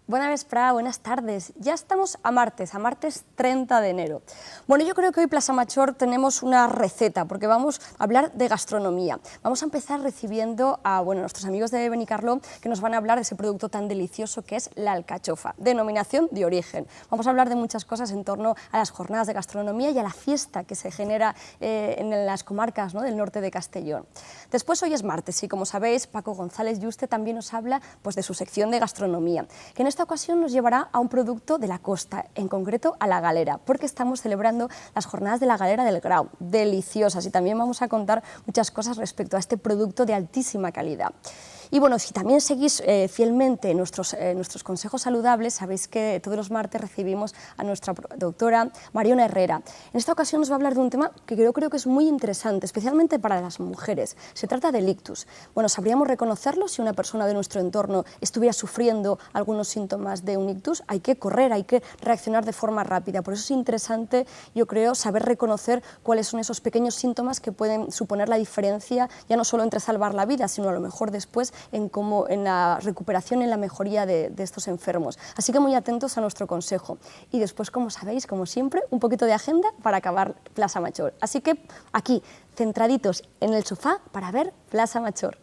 Buena vesprada, buenas tardes. Ya estamos a martes 30 de enero. Bueno, yo creo que hoy Plaza Major tenemos una receta, porque vamos a hablar de gastronomía. Vamos a empezar recibiendo a nuestros amigos de Benicarló, que nos van a hablar de ese producto tan delicioso que es la alcachofa, denominación de origen. Vamos a hablar de muchas cosas en torno a las jornadas de gastronomía y a la fiesta que se genera en las comarcas, ¿no?, del norte de Castellón. Después, hoy es martes y, como sabéis, Paco González Yuste también nos habla de su sección de gastronomía, que en esta ocasión nos llevará a un producto de la costa, en concreto a la galera, porque estamos celebrando las jornadas de la galera del Grau, deliciosas, y también vamos a contar muchas cosas respecto a este producto de altísima calidad. Y bueno, si también seguís fielmente nuestros consejos saludables, sabéis que todos los martes recibimos a nuestra doctora Mariona Herrera. En esta ocasión nos va a hablar de un tema que yo creo que es muy interesante, especialmente para las mujeres. Se trata del ictus. Bueno, ¿sabríamos reconocerlo si una persona de nuestro entorno estuviera sufriendo algunos síntomas de un ictus? Hay que correr, hay que reaccionar de forma rápida. Por eso es interesante, yo creo, saber reconocer cuáles son esos pequeños síntomas que pueden suponer la diferencia, ya no solo entre salvar la vida, sino a lo mejor después en la recuperación, en la mejoría de estos enfermos. Así que muy atentos a nuestro consejo. Y después, como sabéis, como siempre, un poquito de agenda para acabar Plaza Major. Así que aquí, centraditos en el sofá para ver Plaza Major.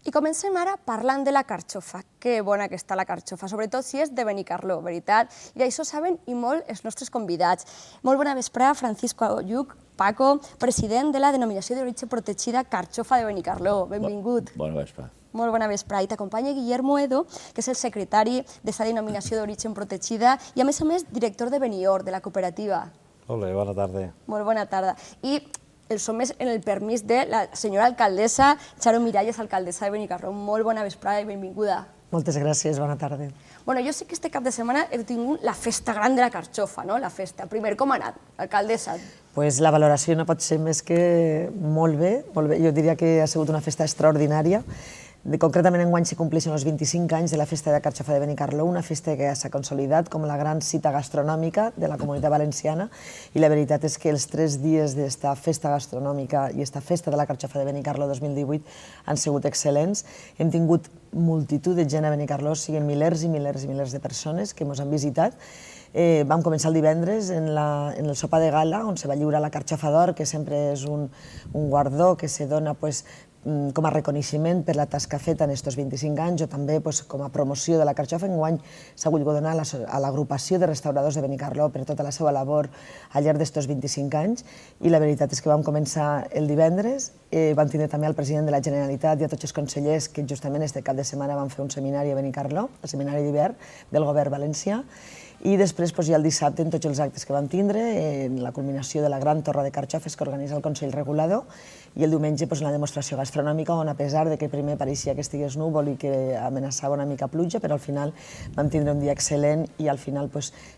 I comencem ara parlant de la carxofa. Que bona que està la carxofa, sobretot si és de Benicarló, veritat? I d'això saben i molt els nostres convidats. Molt bona vesprada, Francisco Lluc, Paco, president de la denominació d'origen protegida Carxofa de Benicarló. Benvingut. Bona vesprada. Molt bona vesprada. I t'acompanya Guillermo Edo, que és el secretari d'aquesta denominació d'origen protegida i, a més, director de Benior, de la cooperativa. Hola, bona tarda. Molt bona tarda. I el somés en el permís de la senyora alcaldessa Charo Miralles, alcaldessa de Benicarló. Molt bona vesprada i benvinguda. Moltes gràcies, bona tarda. Bueno, jo sé que este cap de setmana heu tingut la festa gran de la carxofa, no? La festa. Primer, com ha anat, alcaldessa? Pues la valoració no pot ser més que molt bé, molt bé. Jo diria que ha sigut una festa extraordinària. Concretament, enguany s'hi compleixen els 25 anys de la Festa de la Carxofa de Benicarló, una festa que s'ha consolidat com la gran cita gastronòmica de la Comunitat Valenciana, i la veritat és que els 3 dies d'esta festa gastronòmica i esta Festa de la Carxofa de Benicarló 2018 han sigut excel·lents. Hem tingut multitud de gent a Benicarló, siguin milers i milers i milers de persones que ens han visitat. Vam començar el divendres en el sopar de gala, on se va lliurar la Carxofa d'Or, que sempre és un guardó que se dona com a reconeixement per la tasca feta en aquests 25 anys, o també com a promoció de la carxofa. Enguany s'ha volgut donar a l'agrupació de restauradors de Benicarló per tota la seva labor al llarg d'aquests 25 anys, i la veritat és que vam començar el divendres, vam tindre també el president de la Generalitat i a tots els consellers que justament este cap de setmana van fer un seminari a Benicarló, el seminari d'hivern del govern valencià, i després ja el dissabte en tots els actes que vam tindre, en la culminació de la gran torra de carxofes que organitza el Consell Regulador, i el diumenge la demostració gastronòmica, on a pesar que primer pareixia que estigués núvol i que amenaçava una mica pluja, però al final vam tindre un dia excel·lent i al final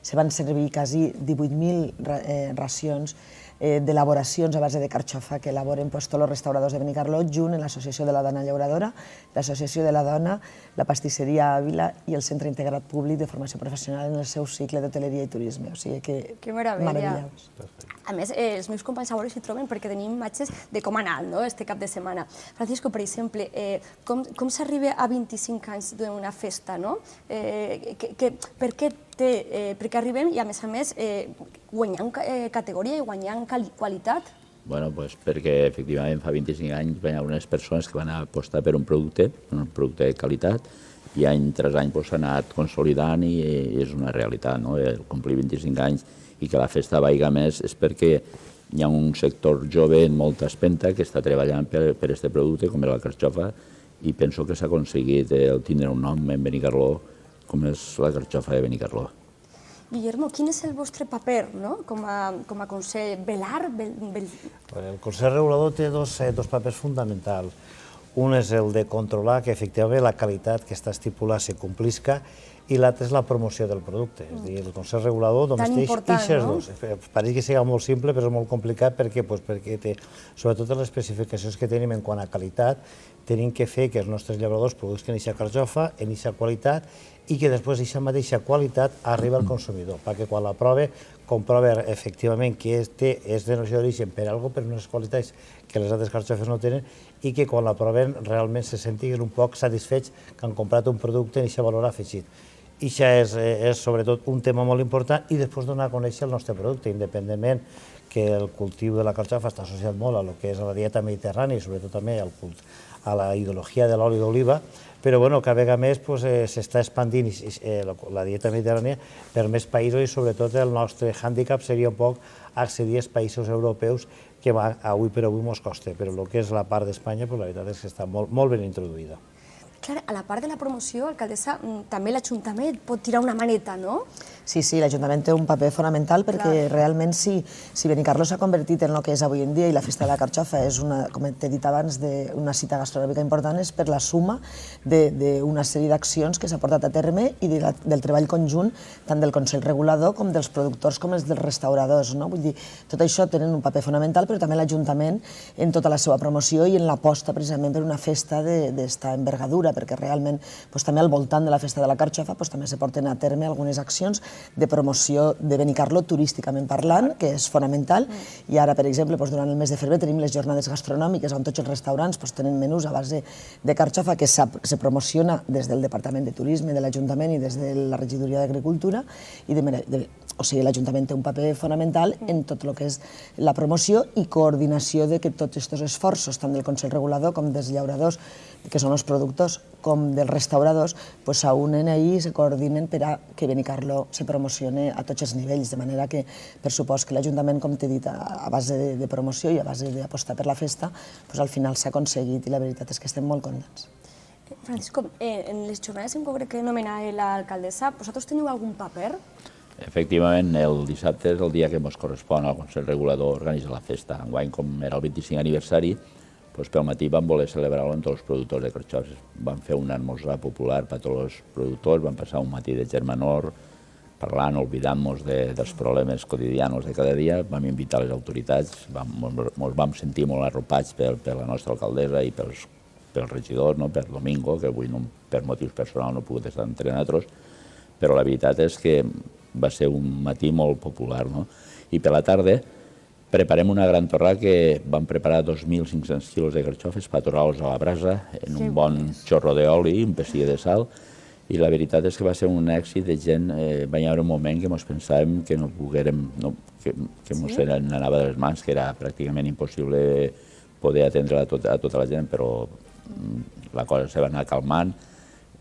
se van servir quasi 18.000 racions d'elaboracions a base de carxofa que elaboren tots els restauradors de Benicarló, junt amb l'Associació de la Dona Llauradora, l'Associació de la Dona, la Pastisseria Ávila i el Centre Integrat Públic de Formació Professional en el seu cicle d'hoteleria i turisme. O sigui que... Que meravella. A més, els meus companys a veure si troben, perquè tenim imatges de com ha anat este cap de setmana. Francisco, per exemple, com s'arriba a 25 anys d'una festa, no? Per què arribem i, a més, guanyant categoria i guanyant qualitat? Bueno, perquè efectivament fa 25 anys hi ha unes persones que van apostar per un producte de qualitat, i any tras any s'ha anat consolidant i és una realitat, no? Complir 25 anys i que la festa vaiga més és perquè hi ha un sector jove amb molta espenta que està treballant per aquest producte, com és la carxofa, i penso que s'ha aconseguit tindre un nom en Benicarló com és la carxofa de Benicarló. Guillermo, quin és el vostre paper com a Consell? Velar? El Consell Regulador té dos papers fonamentals. Un és el de controlar que efectivament la qualitat que està estipulada se complisca, i l'altre és la promoció del producte. És a dir, el Consell Regulador només té aquests dos. Pareix que sigui molt simple, però és molt complicat perquè té, sobretot les especificacions que tenim en quant a qualitat, tenim que fer que els nostres llauradors produïsquen aquesta carxofa en aquesta qualitat i que després aquesta mateixa qualitat arriba al consumidor, perquè quan la prova comprova efectivament que és denominació d'origen per alguna cosa, per unes qualitats que les altres carxofes no tenen, i que quan la proven realment se sentin un poc satisfets que han comprat un producte en aquest valor afegit. I això és sobretot un tema molt important, i després donar a conèixer el nostre producte, independentment que el cultiu de la carxofa està associat molt a lo que és la dieta mediterrània i sobretot també a la ideologia de l'oli d'oliva, però cada vegada més s'està expandint la dieta mediterrània per més països i sobretot el nostre hàndicap seria un poc accedir als països europeus que avui per avui ens costa, però el que és la part d'Espanya la veritat és que està molt ben introduïda. Clar, a la part de la promoció, alcaldessa, també l'Ajuntament pot tirar una maneta, no? Sí, l'Ajuntament té un paper fonamental perquè realment si Benicarló s'ha convertit en el que és avui en dia i la Festa de la Carxofa és, com t'he dit abans, una cita gastronòmica important, és per la suma d'una sèrie d'accions que s'ha portat a terme i del treball conjunt tant del Consell Regulador com dels productors com els dels restauradors. Vull dir, tot això tenen un paper fonamental, però també l'Ajuntament en tota la seva promoció i en l'aposta precisament per una festa d'esta envergadura, perquè realment també al voltant de la Festa de la Carxofa també se porten a terme algunes accions de promoció de Benicarló turísticament parlant, que és fonamental, i ara, per exemple, durant el mes de febrer tenim les jornades gastronòmiques on tots els restaurants tenen menús a base de carxofa que se promociona des del Departament de Turisme de l'Ajuntament i des de la Regidoria d'Agricultura, o sigui, l'Ajuntament té un paper fonamental en tot el que és la promoció i coordinació de que tots aquests esforços, tant del Consell Regulador com dels llauradors, que són els productors, com dels restauradors, s'unen ahí i se coordinen per a que Benicarló se promocione a tots els nivells, de manera que, per supost que l'Ajuntament, com t'he dit, a base de promoció i a base d'apostar per la festa, al final s'ha aconseguit i la veritat és que estem molt contents. Francisco, en les jornades en concret que nomenava l'alcaldessa, vosaltres teniu algun paper? Efectivament, el dissabte és el dia que ens correspon al Consell Regulador organitzar la festa. Enguany, com era el 25 aniversari, pel matí vam voler celebrar-lo amb tots els productors de carxofes. Vam fer un esmorzar popular per a tots els productors, vam passar un matí de germanor, parlant, oblidant-nos dels problemes quotidians de cada dia, vam invitar les autoritats, ens vam sentir molt arropats per la nostra alcaldessa i pel regidor, per Domingo, que avui per motius personals no ha pogut estar entre nosaltres, però la veritat és que va ser un matí molt popular. I per la tarda preparem una gran torrada que vam preparar 2.500 quilos de carxofes per torrar-los a la brasa en un bon xorro d'oli, un pessigui de sal, i la veritat és que va ser un èxit de gent. Va haver un moment que ens pensàvem que no poguérem, que ens anava de les mans, que era pràcticament impossible poder atendre a tota la gent, però la cosa se va anar calmant.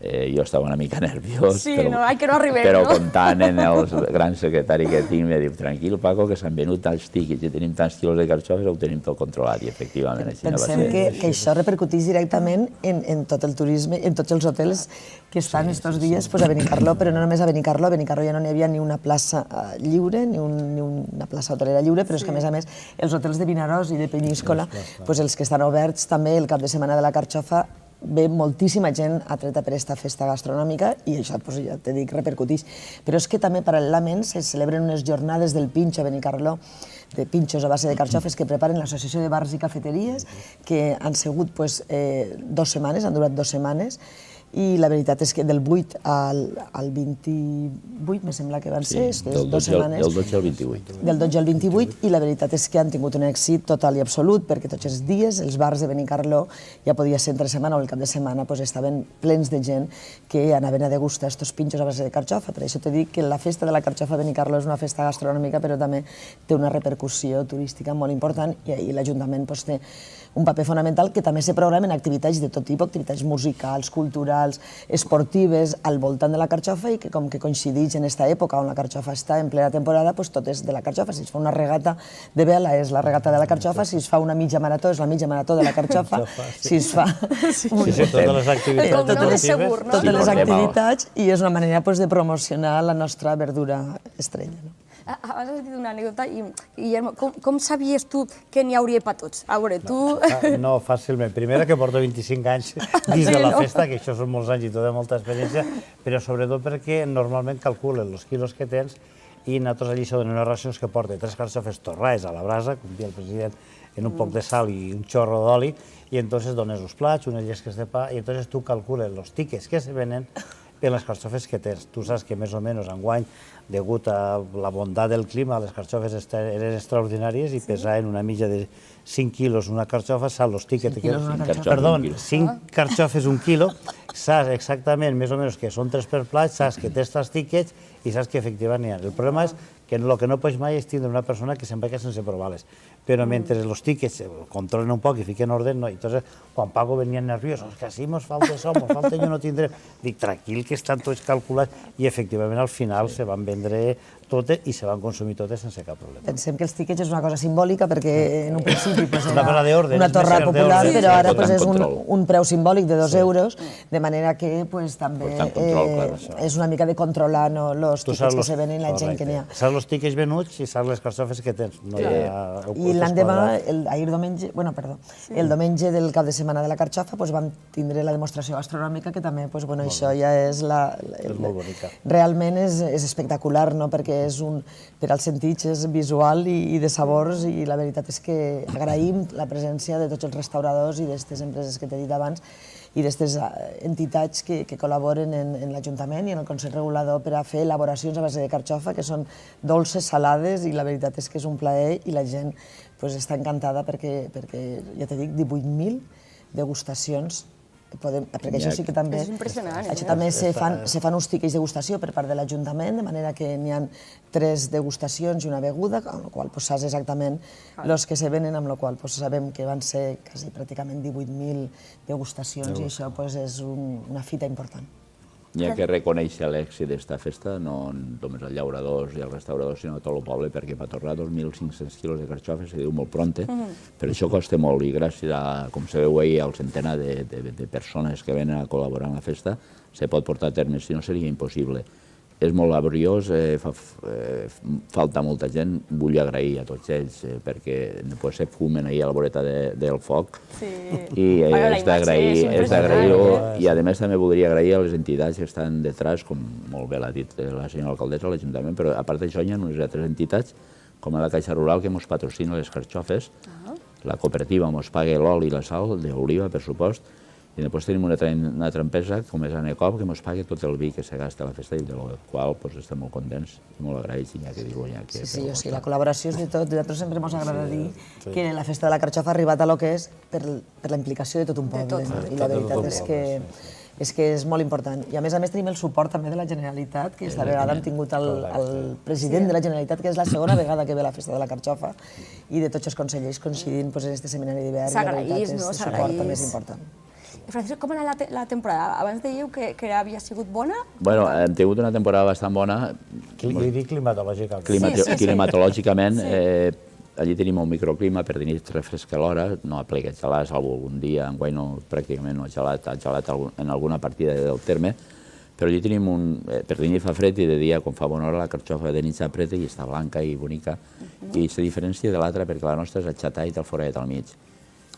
Jo estava una mica nerviós, però comptant en el gran secretari que tinc, em diu, tranquil, Paco, que s'han venut tants tiquets i tenim tants quilos de carxofes, ho tenim tot controlat, i efectivament així no va ser. Pensem que això repercuteix directament en tot el turisme, en tots els hotels que estan estos dies a Benicarló, però no només a Benicarló ja no n'hi havia ni una plaça lliure, ni una plaça hotelera lliure, però és que a més els hotels de Vinaròs i de Penyíscola, els que estan oberts també el cap de setmana de la carxofa, ve moltíssima gent atreta per aquesta festa gastronòmica i això, ja t'he dit, repercuteix. Però és que també paral·lelament se celebren unes jornades del pinxo a Benicarló, de pinxos a base de carxofes que preparen l'Associació de Bars i Cafeteries, que han sigut 2 setmanes, han durat 2 setmanes, i la veritat és que del 8 al 28, me sembla que van ser, del 12 al 28. Del 12 al 28, i la veritat és que han tingut un èxit total i absolut, perquè tots els dies els bars de Benicarló, ja podia ser entre setmana o el cap de setmana, estaven plens de gent que anaven a degustar estos pinxos a base de carxofa. Per això t'he dit que la festa de la carxofa a Benicarló és una festa gastronòmica, però també té una repercussió turística molt important, i l'Ajuntament té un paper fonamental, que també se programen activitats de tot tipus, activitats musicals, culturals, esportives, al voltant de la carxofa, i que com que coincideix en aquesta època on la carxofa està en plena temporada, tot és de la carxofa. Si es fa una regata de vela és la regata de la carxofa, si es fa una mitja marató és la mitja marató de la carxofa, si es fa totes les activitats i és una manera de promocionar la nostra verdura estrella. Abans has dit una anècdota i, Guillermo, com sabies tu que n'hi hauria per tots? A veure, tu... No, fàcilment. Primera, que porto 25 anys dins de la festa, que això són molts anys i tota molta experiència, però sobretot perquè normalment calculen els quilos que tens i nosaltres allí se donen unes racions que porten 3 carxofes torrades a la brasa, com diu el president, en un poc de sal i un xorro d'oli, i entonces dones els plats, unes llesques de pa, i entonces tu calcules els tickets que se venen per les carxofes que tens. Tu saps que més o menys enguany, degut a la bondat del clima, les carxofes eren extraordinàries i pesaven una mitja de 5 quilos una carxofa, saps els tickets... 5 quilos una carxofa. Perdó, 5 carxofes un quilo, saps exactament més o menys que són 3 per plat, saps que tens 3 tickets i saps que efectivament n'hi ha. El problema és que el que no pots mai és tindre una persona que se'n vagi sense provar-les. Però mentre els tickets controlen un poc i fiquen orden, no. Entonces, quan Paco venia nerviós, que si mos falta això, mos falta jo no tindré... Dic, tranquil, que estan tots calculats, i efectivament al final se van vendre totes i se van consumir totes sense cap problema. Pensem que els tickets és una cosa simbòlica perquè en un principi una cosa d'ordre, una torra popular, però ara és un preu simbòlic de 2 euros, de manera que també és una mica de controlar els tickets que se venen la gent que n'hi ha. Saps els tickets venuts i saps les carxofes que tens. I l'endemà, ahir diumenge, el diumenge del cap de setmana de la carxofa vam tindre la demostració gastronòmica, que també, això ja és molt bonica. Realment és espectacular, perquè per als sentits és visual i de sabors, i la veritat és que agraïm la presència de tots els restauradors i d'aquestes empreses que t'he dit abans i d'aquestes entitats que col·laboren en l'Ajuntament i en el Consell Regulador per a fer elaboracions a base de carxofa, que són dolces, salades, i la veritat és que és un plaer i la gent està encantada perquè, ja t'he dit, 18.000 degustacions. Perquè això sí que també... És impressionant. Això també se fan uns tickets de degustació per part de l'Ajuntament, de manera que n'hi ha 3 degustacions i una beguda, amb la qual saps exactament els que se venen, amb la qual sabem que van ser quasi pràcticament 18.000 degustacions, i això és una fita important. Hi ha que reconèixer l'èxit d'esta festa, no només els llauradors i els restauradors, sinó tot el poble, perquè per tornar 2.500 quilos de carxofes se diu molt pronte, però això costa molt, i gràcies a, com se veu ahir, al centenar de persones que venen a col·laborar en la festa, se pot portar a terme, si no seria impossible. És molt laboriós, falta molta gent, vull agrair a tots ells, perquè després se fumen ahir a la voreta del foc, i és d'agrair-ho, i a més també voldria agrair a les entitats que estan detrás, com molt bé l'ha dit la senyora alcaldessa, l'Ajuntament, però a part d'això hi ha unes altres entitats, com la Caixa Rural, que ens patrocina les carxofes, la cooperativa ens paga l'oli i la sal d'oliva, per supost, i després tenim una altra empresa, com és Anecop, que ens paga tot el vi que se gasta a la festa, i del qual estem molt contents i molt agraïts, i hi ha que dir-ho. Sí, la col·laboració és de tot. A nosaltres sempre ens agrada dir que la festa de la carxofa ha arribat a lo que és per la implicació de tot un poble, i la veritat és que és molt important. I a més tenim el suport també de la Generalitat, que esta vegada hem tingut el president de la Generalitat, que és la segona vegada que ve la festa de la carxofa, i de tots els consellers coincidint en aquest seminari d'hivern. S'agraïs, no? El suport també és important. Francisco, com ha anat la temporada? Abans dèieu que havia sigut bona? Bueno, hem tingut una temporada bastant bona. Climatològicament, allí tenim un microclima, per dir refresca l'hora, no ha plegat gelat, salvo algun dia, enguany pràcticament no ha gelat en alguna partida del terme, però allí tenim per dir fa fred i de dia, quan fa bona hora, la carxofa de nit s'apreta i està blanca i bonica, i se diferencia de l'altra perquè la nostra és atxatada i té el foradet al mig.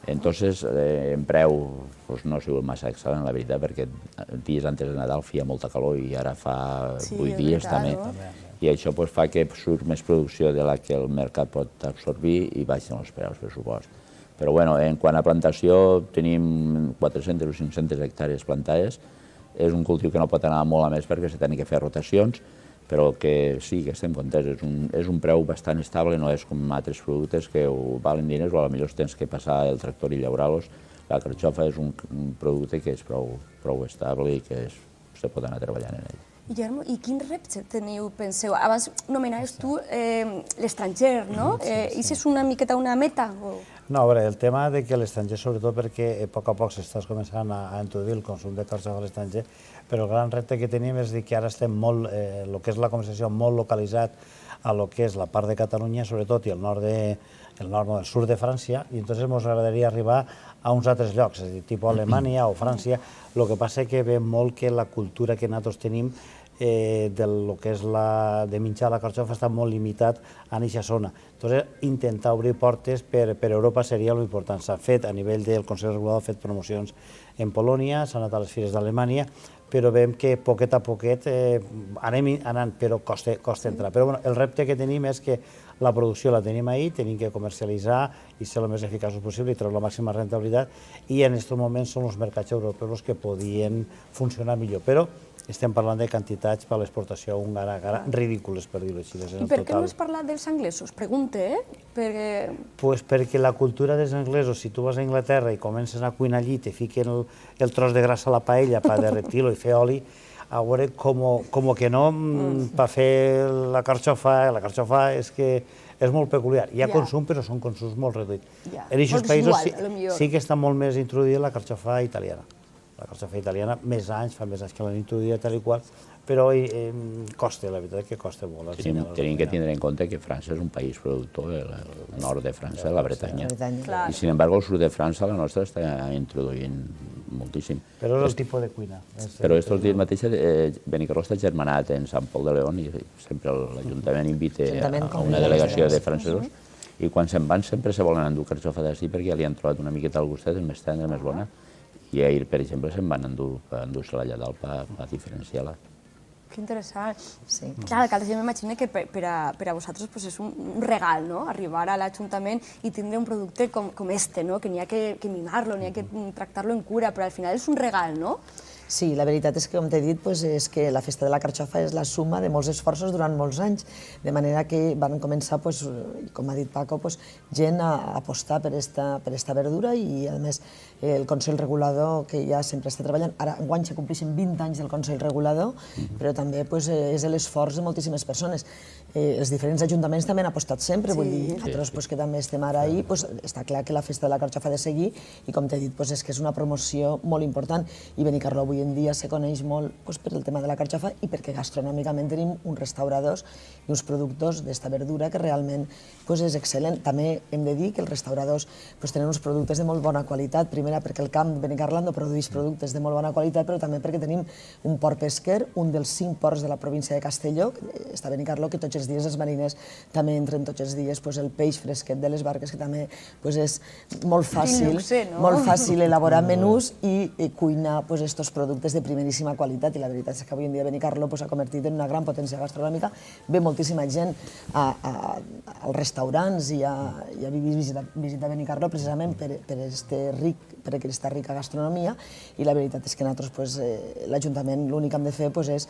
Entonces, en preu no ha sigut massa excel·lent, la veritat, perquè dies antes de Nadal feia molta calor i ara fa 8 dies també. I això fa que surt més producció de la que el mercat pot absorbir i baixen els preus, per supost. Però bueno, en quant a plantació, tenim 400 o 500 hectàrees plantades. És un cultiu que no pot anar molt a més perquè se tenen que fer rotacions, però que sí, que estem contents. És un preu bastant estable, no és com altres productes que valen diners o potser tens que passar el tractor i llaurar-los. La carxofa és un producte que és prou estable i que se pot anar treballant en ell. Guillermo, i quins reptes teniu, penseu? Abans nomenaves tu l'estranger, no? I és una miqueta una meta? No, a veure, el tema de que l'estranger, sobretot perquè a poc s'estàs començant a introduir el consum de carxofa a l'estranger, però el gran repte que tenim és que ara estem molt, el que és la conversació, molt localitzat a lo que és la part de Catalunya, sobretot, i el sud de França, i entonces ens agradaria arribar a uns altres llocs, és a dir, tipus Alemanya o França. El que passa és que ve molt que la cultura que nosaltres tenim del que és de menjar la carxofa està molt limitat a aquesta zona. Entonces, intentar obrir portes per Europa seria l'important. S'ha fet, a nivell del Consell Regulador, ha fet promocions en Polònia, s'ha anat a les fires d'Alemanya, però veiem que poquet a poquet anem anant, però costa entrar. Però el repte que tenim és que la producció la tenim ahí, tenim que comercialitzar i ser el més eficaços possible i treure la màxima rentabilitat, i en aquests moments són els mercats europeus els que podien funcionar millor. Però estem parlant de quantitats per a l'exportació húngara ridícules, per dir-ho així. I per què no has parlat dels anglesos? Pregunte, Pues perquè la cultura dels anglesos, si tu vas a Anglaterra i comences a cuinar allí, te fiquen el tros de grassa a la paella per derretir-lo i fer oli, a veure, com que no, per fer la carxofa és que és molt peculiar. Hi ha consum, però són consums molt reduïts. En aquests països sí que està molt més introduïda la carxofa italiana. La carxofa italiana, fa més anys que l'han introduïda tal i qual, però costa, la veritat és que costa molt. Tenim que tindre en compte que França és un país productor, el nord de França, la Bretanya. I, sin embargo, el sud de França, la nostra, està introduint moltíssim. Però és el tipus de cuina. Però estos dies mateix Benicarló està germanat en Sant Pol de León i sempre l'Ajuntament invita a una delegació de francesos i quan se'n van sempre se volen endur carxofa d'ací perquè ja li han trobat una miqueta al gustet, és més tendre, més bona. I ahir, per exemple, se'n van endur-se-la allà dalt per diferenciar-la. Que interessant. Clar, que jo m'imagino que per a vosaltres és un regal, no?, arribar a l'Ajuntament i tindre un producte com este, no?, que n'hi ha que mimarlo, n'hi ha que tractar-lo en cura, però al final és un regal, no? Sí, la veritat és que, com t'he dit, és que la festa de la carxofa és la suma de molts esforços durant molts anys, de manera que van començar, com ha dit Paco, gent a apostar per esta verdura i, a més, el Consell Regulador, que ja sempre està treballant, ara enguany se compleixen 20 anys del Consell Regulador, però també és l'esforç de moltíssimes persones. Els diferents ajuntaments també han apostat sempre, vull dir, nosaltres que també estem ara ahí, està clar que la festa de la carxofa ha de seguir i, com t'he dit, és que és una promoció molt important i Benicarló avui en dia se coneix molt per el tema de la carxofa i perquè gastronòmicament tenim uns restauradors i uns productors d'esta verdura que realment és excel·lent. També hem de dir que els restauradors tenen uns productes de molt bona qualitat, primera perquè el camp de Benicarló produeix productes de molt bona qualitat, però també perquè tenim un port pesquer, un dels 5 ports de la província de Castelló, està a Benicarló, que tots els dies els mariners també entren tots els dies el peix fresquet de les barques, que també és molt fàcil elaborar menús i cuinar estos productes de primeríssima qualitat, i la veritat és que avui en dia Benicarló s'ha convertit en una gran potència gastronòmica. Ve moltíssima gent als restaurants i a visitar Benicarló precisament per aquesta rica gastronomia, i la veritat és que nosaltres, l'Ajuntament, l'únic que hem de fer és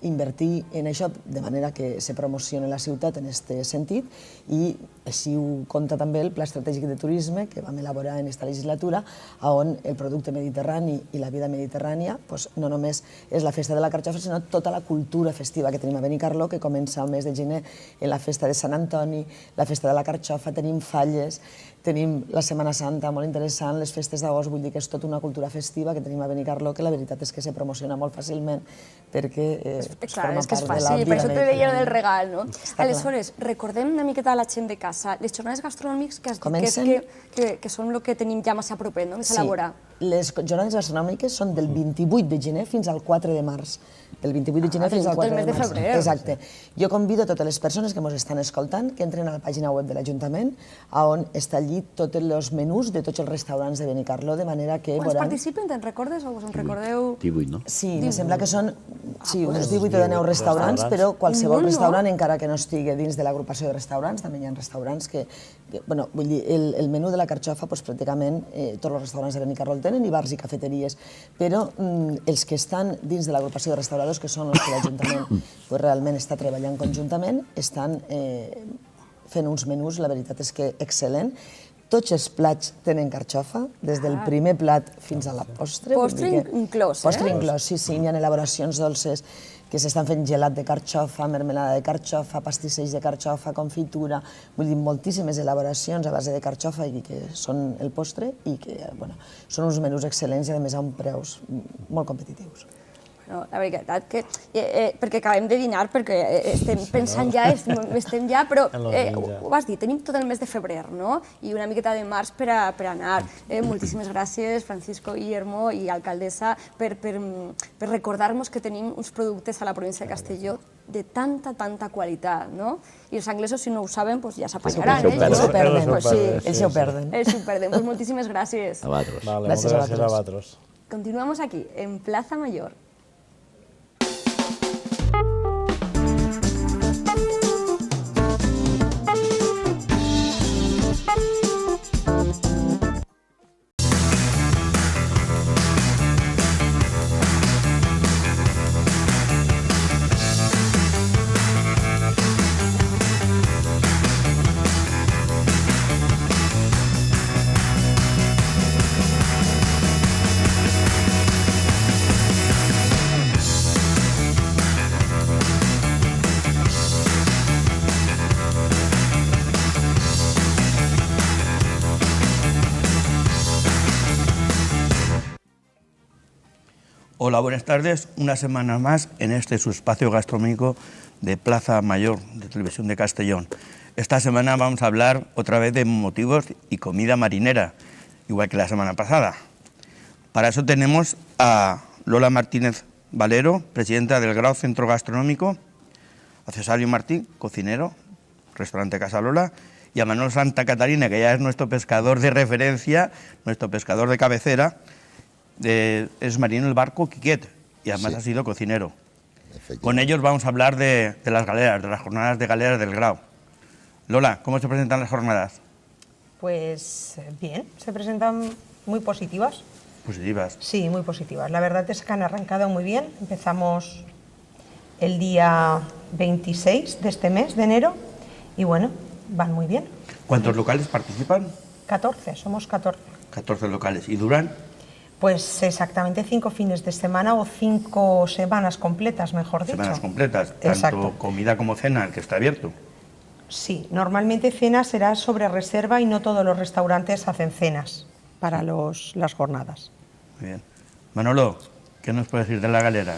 invertir en això de manera que se promocioni la ciutat en aquest sentit, i així ho compta també el Pla Estratègic de Turisme que vam elaborar en aquesta legislatura, on el producte mediterrani i la vida mediterrània no només és la festa de la carxofa, sinó tota la cultura festiva que tenim a Benicarló, que comença el mes de gener en la festa de Sant Antoni, la festa de la carxofa, tenim falles, tenim la Setmana Santa, molt interessant, les festes d'agost, vull dir que és tota una cultura festiva que tenim a Benicarló, que la veritat és que se promociona molt fàcilment perquè forma part de la vida. Per això te deia del regal, no? Aleshores, recordem una miqueta a la gent de casa, les jornades gastronòmiques que has dit que són el que tenim ja massa propet, no?, més a elaborar. Les jornades gastronòmiques són del 28 de gener fins al 4 de març. Del 28 de gener fins al 4 de març. Exacte. Jo convido totes les persones que ens estan escoltant que entren a la pàgina web de l'Ajuntament, on està allí tots els menús de tots els restaurants de Benicarló, de manera que... Quants participen, te'n recordes o us en recordeu? 18, no? Sí, em sembla que són uns 18 o 19 restaurants, però qualsevol restaurant, encara que no estigui dins de l'agrupació de restaurants, també hi ha restaurants que... Vull dir, el menú de la carxofa, pràcticament tots els restaurants de Benicarló el tenen, i bars i cafeteries, però els que estan dins de l'agrupació de restauradors, que són els que l'Ajuntament realment està treballant conjuntament, estan fent uns menús, la veritat és que excel·lent. Tots els plats tenen carxofa, des del primer plat fins a la postre. Postre inclòs, eh? Postre inclòs, sí, hi ha elaboracions dolces que s'estan fent gelat de carxofa, mermelada de carxofa, pastissells de carxofa, confitura, vull dir, moltíssimes elaboracions a base de carxofa i que són el postre i que són uns menús excel·lents i a més a uns preus molt competitius. No, la veritat que... perquè acabem de dinar, perquè estem pensant ja, però ho vas dir, tenim tot el mes de febrer, no? I una miqueta de març per anar. Moltíssimes gràcies, Francisco, Guillermo i alcaldessa, per recordar-nos que tenim uns productes a la província de Castelló de tanta qualitat, no? I els anglesos, si no ho saben, ja s'apanyaran, eh? Ells s'ho perden. Ells s'ho perden. Pues moltíssimes gràcies. A vosaltres. Gràcies a vosaltres. Continuamos aquí, en Plaza Mayor. Hola, buenas tardes. Una semana más en este su espacio gastronómico de Plaza Mayor de Televisión de Castellón. Esta semana vamos a hablar otra vez de motivos y comida marinera, igual que la semana pasada. Para eso tenemos a Lola Martínez Valero, presidenta del Grau Centro Gastronómico, a Cesario Martín, cocinero, restaurante Casa Lola, y a Manuel Santa Catarina, que ya es nuestro pescador de referencia, nuestro pescador de cabecera, es marino del barco Quiquet, y además ha sido cocinero. Con ellos vamos a hablar de las galeras, de las jornadas de galeras del Grau. Lola, ¿cómo se presentan las jornadas? Pues bien, se presentan muy positivas. Positivas. Sí, muy positivas. La verdad es que han arrancado muy bien. Empezamos el día 26 de este mes, de enero, y bueno, van muy bien. ¿Cuántos locales participan? 14, somos 14. 14 locales. ¿Y duran? Pues exactamente 5 fines de semana o 5 semanas completas, mejor dicho. Semanas completas, tanto Exacto. comida como cena, el que está abierto. Sí, normalmente cena será sobre reserva y no todos los restaurantes hacen cenas para las jornadas. Muy bien. Manolo, ¿qué nos puedes decir de la galera?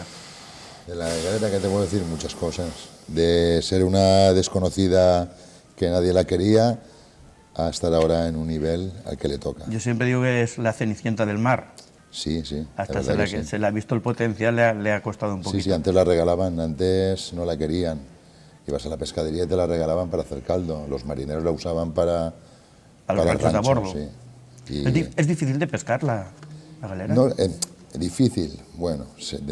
De la galera, que te puedo decir muchas cosas. De ser una desconocida que nadie la quería a estar ahora en un nivel al que le toca. Yo siempre digo que es la Cenicienta del mar. Sí, sí. Hasta se le ha visto el potencial, le ha costado un poquito. Sí, antes la regalaban, antes no la querían. Ibas a la pescadería y te la regalaban para hacer caldo. Los marineros la usaban para los ranchos a bordo. Sí. ¿Es difícil de pescar la galera? No, difícil, bueno, se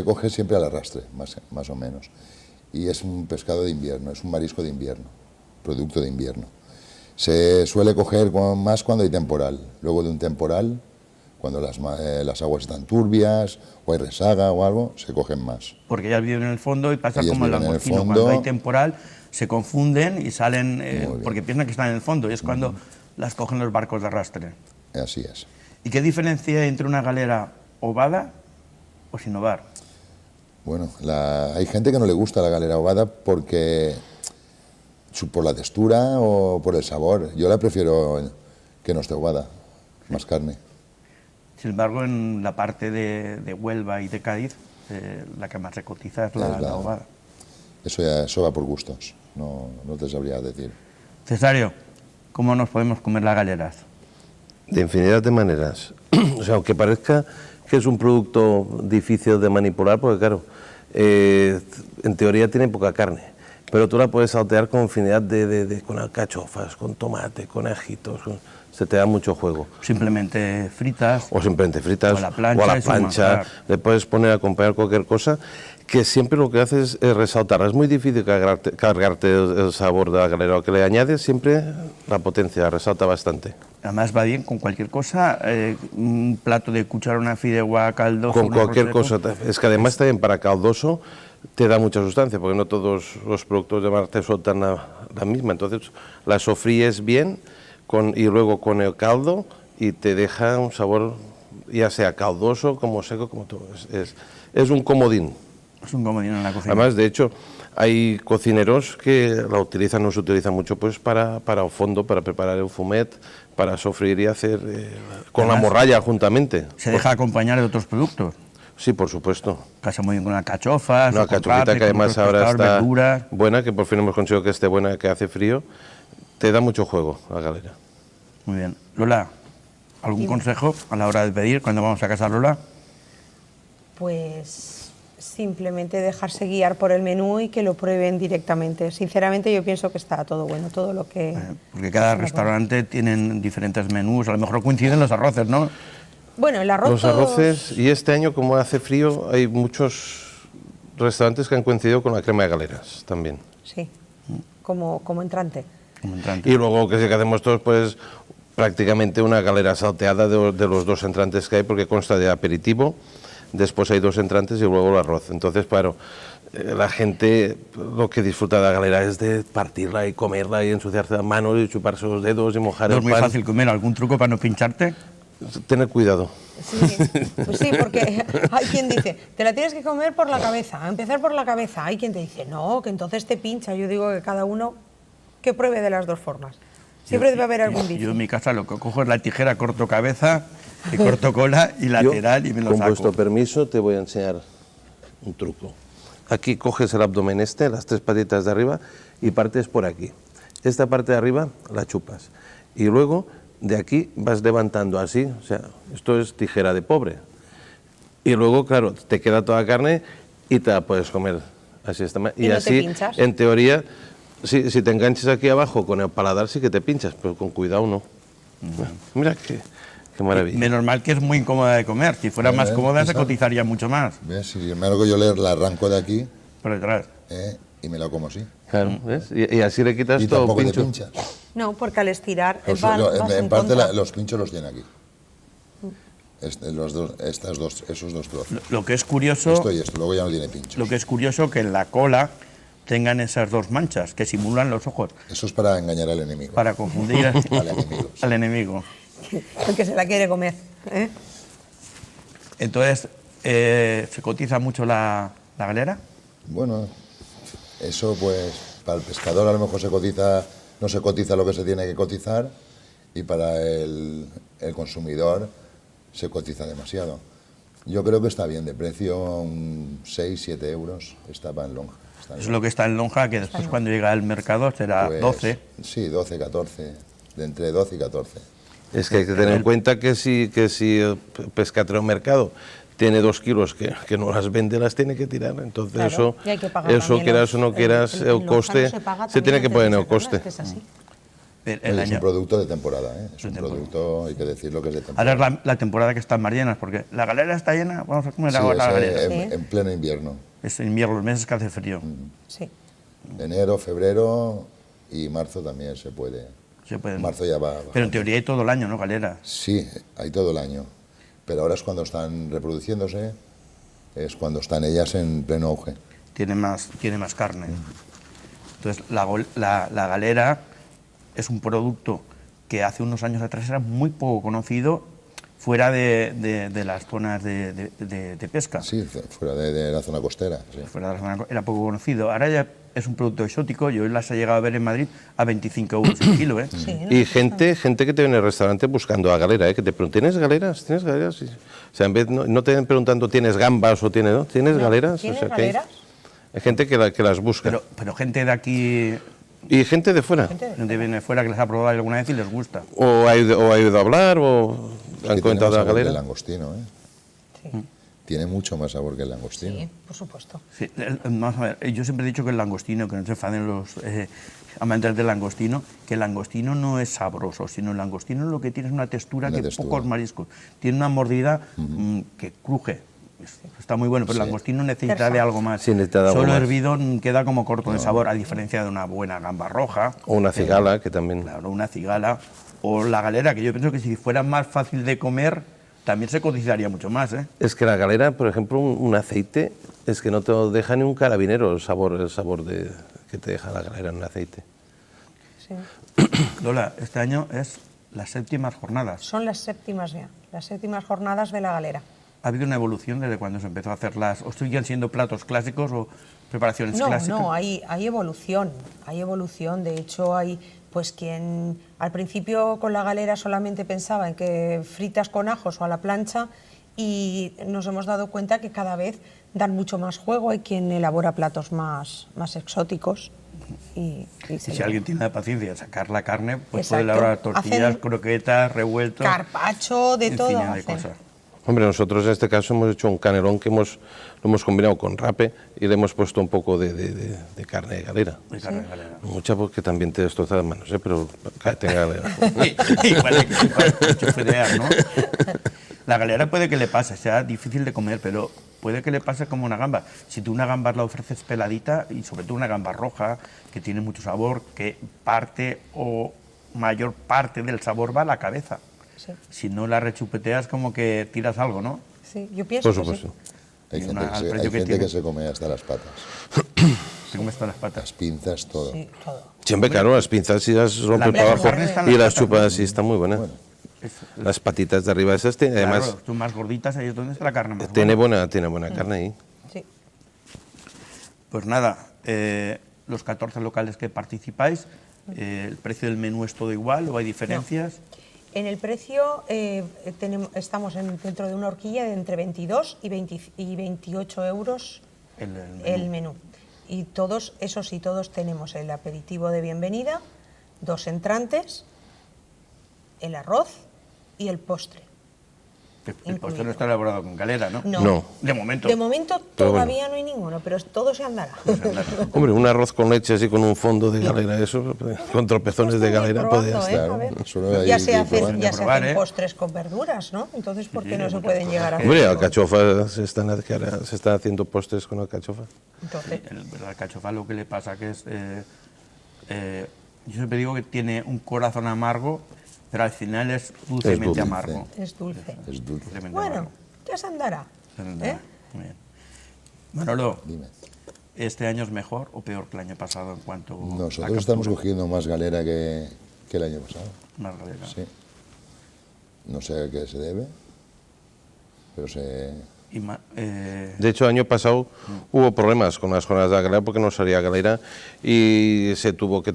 coge siempre al arrastre, más o menos. Y es un pescado de invierno, es un marisco de invierno, producto de invierno. Se suele coger más cuando hay temporal. Luego de un temporal, cuando las aguas están turbias o hay resaga o algo, se cogen más. Porque ellas viven en el fondo y pasa como el langostino. Cuando hay temporal se confunden y salen porque piensan que están en el fondo y es cuando las cogen los barcos de arrastre. Así es. ¿Y qué diferencia hay entre una galera ovada o sin ovar? Bueno, hay gente que no le gusta la galera ovada porque por la textura o por el sabor. Yo la prefiero que no esté ovada, más carne. Sin embargo, en la parte de Huelva y de Cádiz, la que más se cotiza es la ovada. Eso va por gustos, no te sabría decir. Cesario, ¿cómo nos podemos comer las galeras? De infinidad de maneras. O sea, aunque parezca que es un producto difícil de manipular, porque claro, en teoría tiene poca carne, pero tú la puedes saltear con infinidad con alcachofas, con tomate, con ajitos, se te da mucho juego. Simplemente fritas. O simplemente fritas, o a la plancha, le puedes poner a acompañar cualquier cosa, que siempre lo que haces es resaltar. Es muy difícil cargarte el sabor de la galera, lo que le añades siempre la potencia, resalta bastante. Además va bien con cualquier cosa, un plato de cuchara, una fideuá, caldoso... Con cualquier cosa, es que además también para caldoso te da mucha sustancia, porque no todos los productos de mar te sueltan la misma, entonces la sofríes bien y luego con el caldo y te deja un sabor ya sea caldoso, como seco, como todo, es un comodín. Es un comodín en la cocina. Además, de hecho, hay cocineros que la utilizan, no se utiliza mucho, pues para el fondo, para preparar el fumet, para sofreír y hacer con Además, la morralla juntamente. Se deja acompañar de otros productos. Sí, por supuesto. Casa muy bien con alcachofas, Una o con cachofita rape, que con además otros ahora pescados, está verduras. buena, que por fin hemos conseguido que esté buena, que hace frío. Te da mucho juego la galera. Muy bien. Lola, ¿algún consejo a la hora de pedir cuando vamos a casa, Lola? Pues simplemente dejarse guiar por el menú y que lo prueben directamente. Sinceramente yo pienso que está todo bueno, todo lo que... Porque cada restaurante tienen diferentes menús, a lo mejor coinciden los arroces, ¿no? Bueno, el arroz... Los arroces, y este año, como hace frío, hay muchos restaurantes que han coincidido con la crema de galeras también. Sí, como entrante. Como entrante. Y luego que sí que hacemos todos, pues prácticamente una galera salteada de los dos entrantes que hay, porque consta de aperitivo, después hay dos entrantes y luego el arroz. Entonces, claro, la gente lo que disfruta de la galera es de partirla y comerla y ensuciarse las manos y chuparse los dedos y mojar ¿No el es muy pan. fácil comer? ¿Algún truco para no pincharte? Tener cuidado. Sí, pues sí, porque hay quien dice, te la tienes que comer por la cabeza, empezar por la cabeza. Hay quien te dice, no, que entonces te pincha. Yo digo que cada uno que pruebe de las dos formas. Siempre debe haber algún vicio. Yo en mi casa lo que cojo es la tijera, corto cabeza, y corto cola y lateral Yo, y me lo con saco. vuestro permiso, te voy a enseñar un truco. Aquí coges el abdomen las tres patitas de arriba, y partes por aquí. Esta parte de arriba la chupas. Y luego, de aquí, vas levantando así. O sea, esto es tijera de pobre. Y luego, claro, te queda toda carne y te la puedes comer así. ¿Y no te así, pinchas? en teoría, si te enganchas aquí abajo con el paladar, sí que te pinchas, pero con cuidado no. Mira qué maravilla. Menos mal que es muy incómoda de comer. Si fuera más cómoda, se esa. cotizaría mucho más. ¿Ves? Si me hago yo leer, la arranco de aquí Por detrás. y me la como así. Claro, ¿ves? Y así le quitas Y todo tampoco te pincho. pinchas. No, porque al estirar Los- vas en en parte contra. los pinchos los tiene aquí. Esos dos trozos. Lo que es curioso, Esto y esto, luego ya no tiene pinchos. lo que es curioso que en la cola tengan esas dos manchas que simulan los ojos Eso es para engañar al enemigo. para confundir Al enemigo. al enemigo. El que se la quiere comer. ¿Eh? Entonces, ¿se cotiza mucho la galera? Bueno, eso pues para el pescador a lo mejor no se cotiza lo que se tiene que cotizar, y para el consumidor se cotiza demasiado. Yo creo que está bien de precio, 6-7 euros estaba en lonja. Está en Eso es lo que está en lonja, que después cuando llega al mercado será Pues, 12. Sí, 12, 14, de entre 12 y 14. Es que hay que tener en cuenta que si el pescatero mercado tiene 2 kilos que no las vende, las tiene que tirar. Entonces Claro, y hay que pagar eso también quieras o no quieras, en el lonja coste no se paga se tiene también que poner en el antes de sacarla, coste. es que es así. El Es un año. producto de temporada, ¿eh? Es De un temporada. producto, hay que decirlo que es de temporada. Ahora es la temporada que están más llenas, porque la galera está llena, vamos a comer Sí, ahora la galera. en pleno invierno. Es invierno, los meses que hace frío. Sí. Enero, febrero y marzo también se puede. Se pueden- Marzo ya va. Pero en teoría hay todo el año, ¿no, galera? Sí, hay todo el año. Pero ahora es cuando están reproduciéndose, es cuando están ellas en pleno auge. Tiene más carne. Entonces, la galera es un producto que hace unos años atrás era muy poco conocido fuera de las zonas de pesca. Sí, fuera de la zona costera. Sí. Fuera de la zona era poco conocido. Ahora ya es un producto exótico. Yo las he llegado a ver en Madrid a 25 euros el kilo, ¿eh? Sí, ¿no? Y gente que te viene al restaurante buscando a galera, que te preguntan, ¿tienes galeras? ¿Tienes galeras? Sí. O sea, en vez no te ven preguntando, ¿tienes gambas o tienes, no? ¿Tienes galeras? ¿Tienes O sea, que galeras? hay gente que las busca. Pero gente de aquí, Y gente de fuera. gente viene de fuera que les ha probado alguna vez y les gusta. O ha ido a hablar o han Que tiene comentado más la sabor que el galera. langostino, ¿eh? Sí, Tiene mucho más sabor que el langostino. sí, por supuesto. Sí, vamos a ver, yo siempre he dicho que el langostino, que no se enfaden los amantes del langostino, que el langostino no es sabroso, sino el langostino lo que tiene es una textura Una que textura. pocos mariscos. Tiene una mordida que cruje. Está muy bueno, pero el Sí. langostino necesita Tersa. de algo más. Sí, necesita de algo Solo más. hervido queda como corto de sabor, a diferencia de una buena gamba roja, O una cigala, que también. claro, una cigala, o la galera, que yo pienso que si fuera más fácil de comer, también se cotizaría mucho más, ¿eh? Es que la galera, por ejemplo, un aceite, es que no te lo deja ni un carabinero el sabor que te deja la galera en un aceite. Sí. Lola, este año es las 7ª jornadas. Son las séptimas ya, las 7mas jornadas de la galera. ¿Ha habido una evolución desde cuando se empezó a hacerlas? ¿O siguen siendo platos clásicos o preparaciones No, clásicas? no, hay evolución, hay evolución. De hecho, hay pues quien al principio con la galera solamente pensaba en que fritas con ajos o a la plancha, y nos hemos dado cuenta que cada vez dan mucho más juego. Hay quien elabora platos más exóticos. Y si alguien tiene la paciencia de sacar la carne, pues puede Exacto. elaborar tortillas, Hacen croquetas, revueltos, carpaccio, de todo infinidad de hacen. cosas. Hombre, nosotros en este caso hemos hecho un canelón que lo hemos combinado con rape y le hemos puesto un poco de carne de galera. De carne de galera. Mucha porque también te destroza las manos, pero tenga galera. Igual hay que chufidear, ¿no? La galera puede que le pase, sea difícil de comer, pero puede que le pase como una gamba. Si tú una gamba la ofreces peladita, y sobre todo una gamba roja, que tiene mucho sabor, que parte o mayor parte del sabor va a la cabeza. Sí. Si no la rechupeteas, como que tiras algo, ¿no? Sí, yo pienso Por que sí. supuesto. Hay Y gente, una- al hay precio que gente tiene. que se come hasta las patas, Se come hasta las las patas. pinzas, todo. Sí, todo. Siempre, claro, las pinzas y las rompes La para abajo carne está en y las las patas, chupas así, está muy buena. Las patitas de arriba esas tienen, Claro, además tú más gorditas, ahí es donde está la carne más tiene buena. buena carne ahí. Sí. Pues nada, los 14 locales que participáis, ¿el precio del menú es todo igual o hay diferencias? En el precio estamos dentro de una horquilla de entre 22 y 28 euros el menú. Y todos, eso sí, todos tenemos el aperitivo de bienvenida, 2 entrantes, el arroz y el postre. El postre no está elaborado con galera, ¿no? No. De momento. De momento Pero todavía no hay ninguno, pero todo se andará. Hombre, un arroz con leche así con un fondo de galera, eso, con tropezones de galera Probando, podría estar. A ver. Solo hay Ya que se ir hacen, probando. ya se Probar, hacen ¿eh? postres con verduras, ¿no? Entonces, ¿por Sí, qué sí, no se muchas pueden cosas llegar a hacer? Hombre, alcachofas se están haciendo postres con alcachofa. Entonces, El alcachofa lo que le pasa que es... yo siempre digo que tiene un corazón amargo, pero al final es dulcemente dulce. amargo. es dulce. Es dulce. Dulcemente Bueno, amargo. ya se andará. ¿eh? Muy bien. Manolo, Dime. ¿este año es mejor o peor que el año pasado en cuanto a Nosotros captura? estamos cogiendo más galera que el año pasado. Más galera. Sí. No sé a qué se debe, pero Y De hecho, el año pasado hubo problemas con las jornadas de galera porque no salía galera y se tuvo que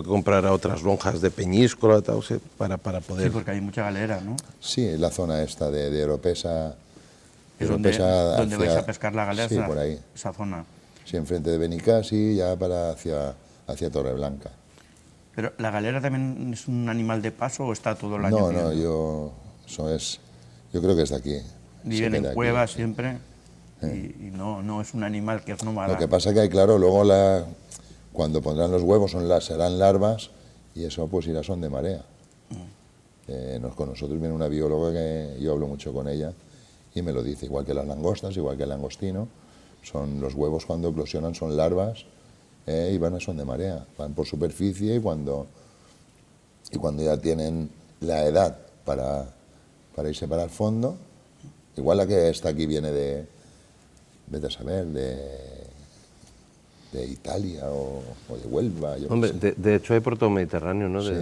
comprar a otras lonjas de Peñíscola tal, para sí, poder... porque hay mucha galera, ¿no? sí, la zona esta de Oropesa. Es donde hacia- vais a pescar la galera, Sí, por ahí. esa zona. Sí, enfrente de Benicassi, ya para hacia Torreblanca. Pero ¿la galera también es un animal de paso o está todo el año? No, viviendo? yo creo que es de aquí. Viven Se en queda aquí, cuevas sí. siempre y no es un animal que es nómada. Lo que pasa que, claro, luego cuando pondrán los huevos serán larvas y eso pues irá son de marea. Con nosotros viene una bióloga que yo hablo mucho con ella y me lo dice, igual que las langostas, igual que el langostino, son los huevos cuando eclosionan son larvas y son de marea, van por superficie y cuando ya tienen la edad para irse para el fondo, igual la que está aquí viene vete a saber, de Italia o de Huelva. Yo qué Hombre, sé. de hecho hay por todo el Mediterráneo, ¿no? Sí.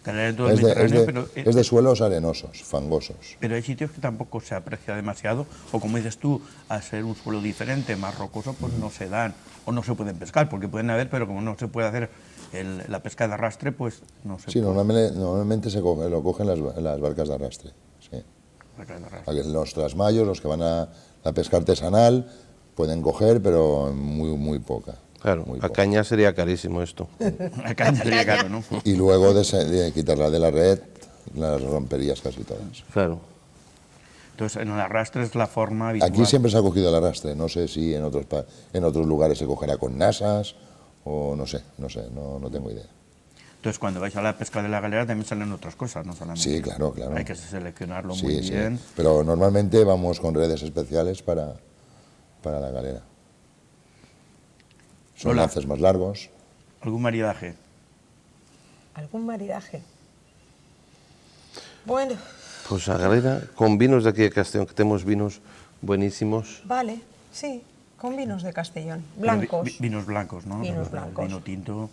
Galera en todo el Es Mediterráneo, es de suelos arenosos, fangosos. pero hay sitios que tampoco se aprecia demasiado, o como dices tú, al ser un suelo diferente, más rocoso, pues no se dan, o no se pueden pescar, porque pueden haber, pero como no se puede hacer la pesca de arrastre, pues no se Sí, puede. normalmente lo cogen las barcas de arrastre. Sí. Pescar de arrastre. Los trasmayos, los que van a la pesca artesanal, pueden coger, pero muy poca. Claro, muy a poca. caña sería carísimo esto. La caña sería caro, ¿no? Y luego de quitarla de la red, las romperías casi todas. Claro. Entonces, en el arrastre es la forma habitual. Aquí siempre se ha cogido el arrastre, no sé si en otros lugares se cogerá con nasas o no sé, no tengo idea. Entonces, cuando vais a la pesca de la galera también salen otras cosas, no solamente. Sí, claro. Hay que seleccionarlo Sí, muy sí. bien. Pero normalmente vamos con redes especiales para la galera. Son Lola. lances más largos. ¿Algún maridaje? ¿Algún maridaje? Bueno, Pues a galera, con vinos de aquí de Castellón, que tenemos vinos buenísimos. vale, sí, con vinos de Castellón, Pero blancos. vinos blancos, ¿no? Vinos Porque el blancos. vino tinto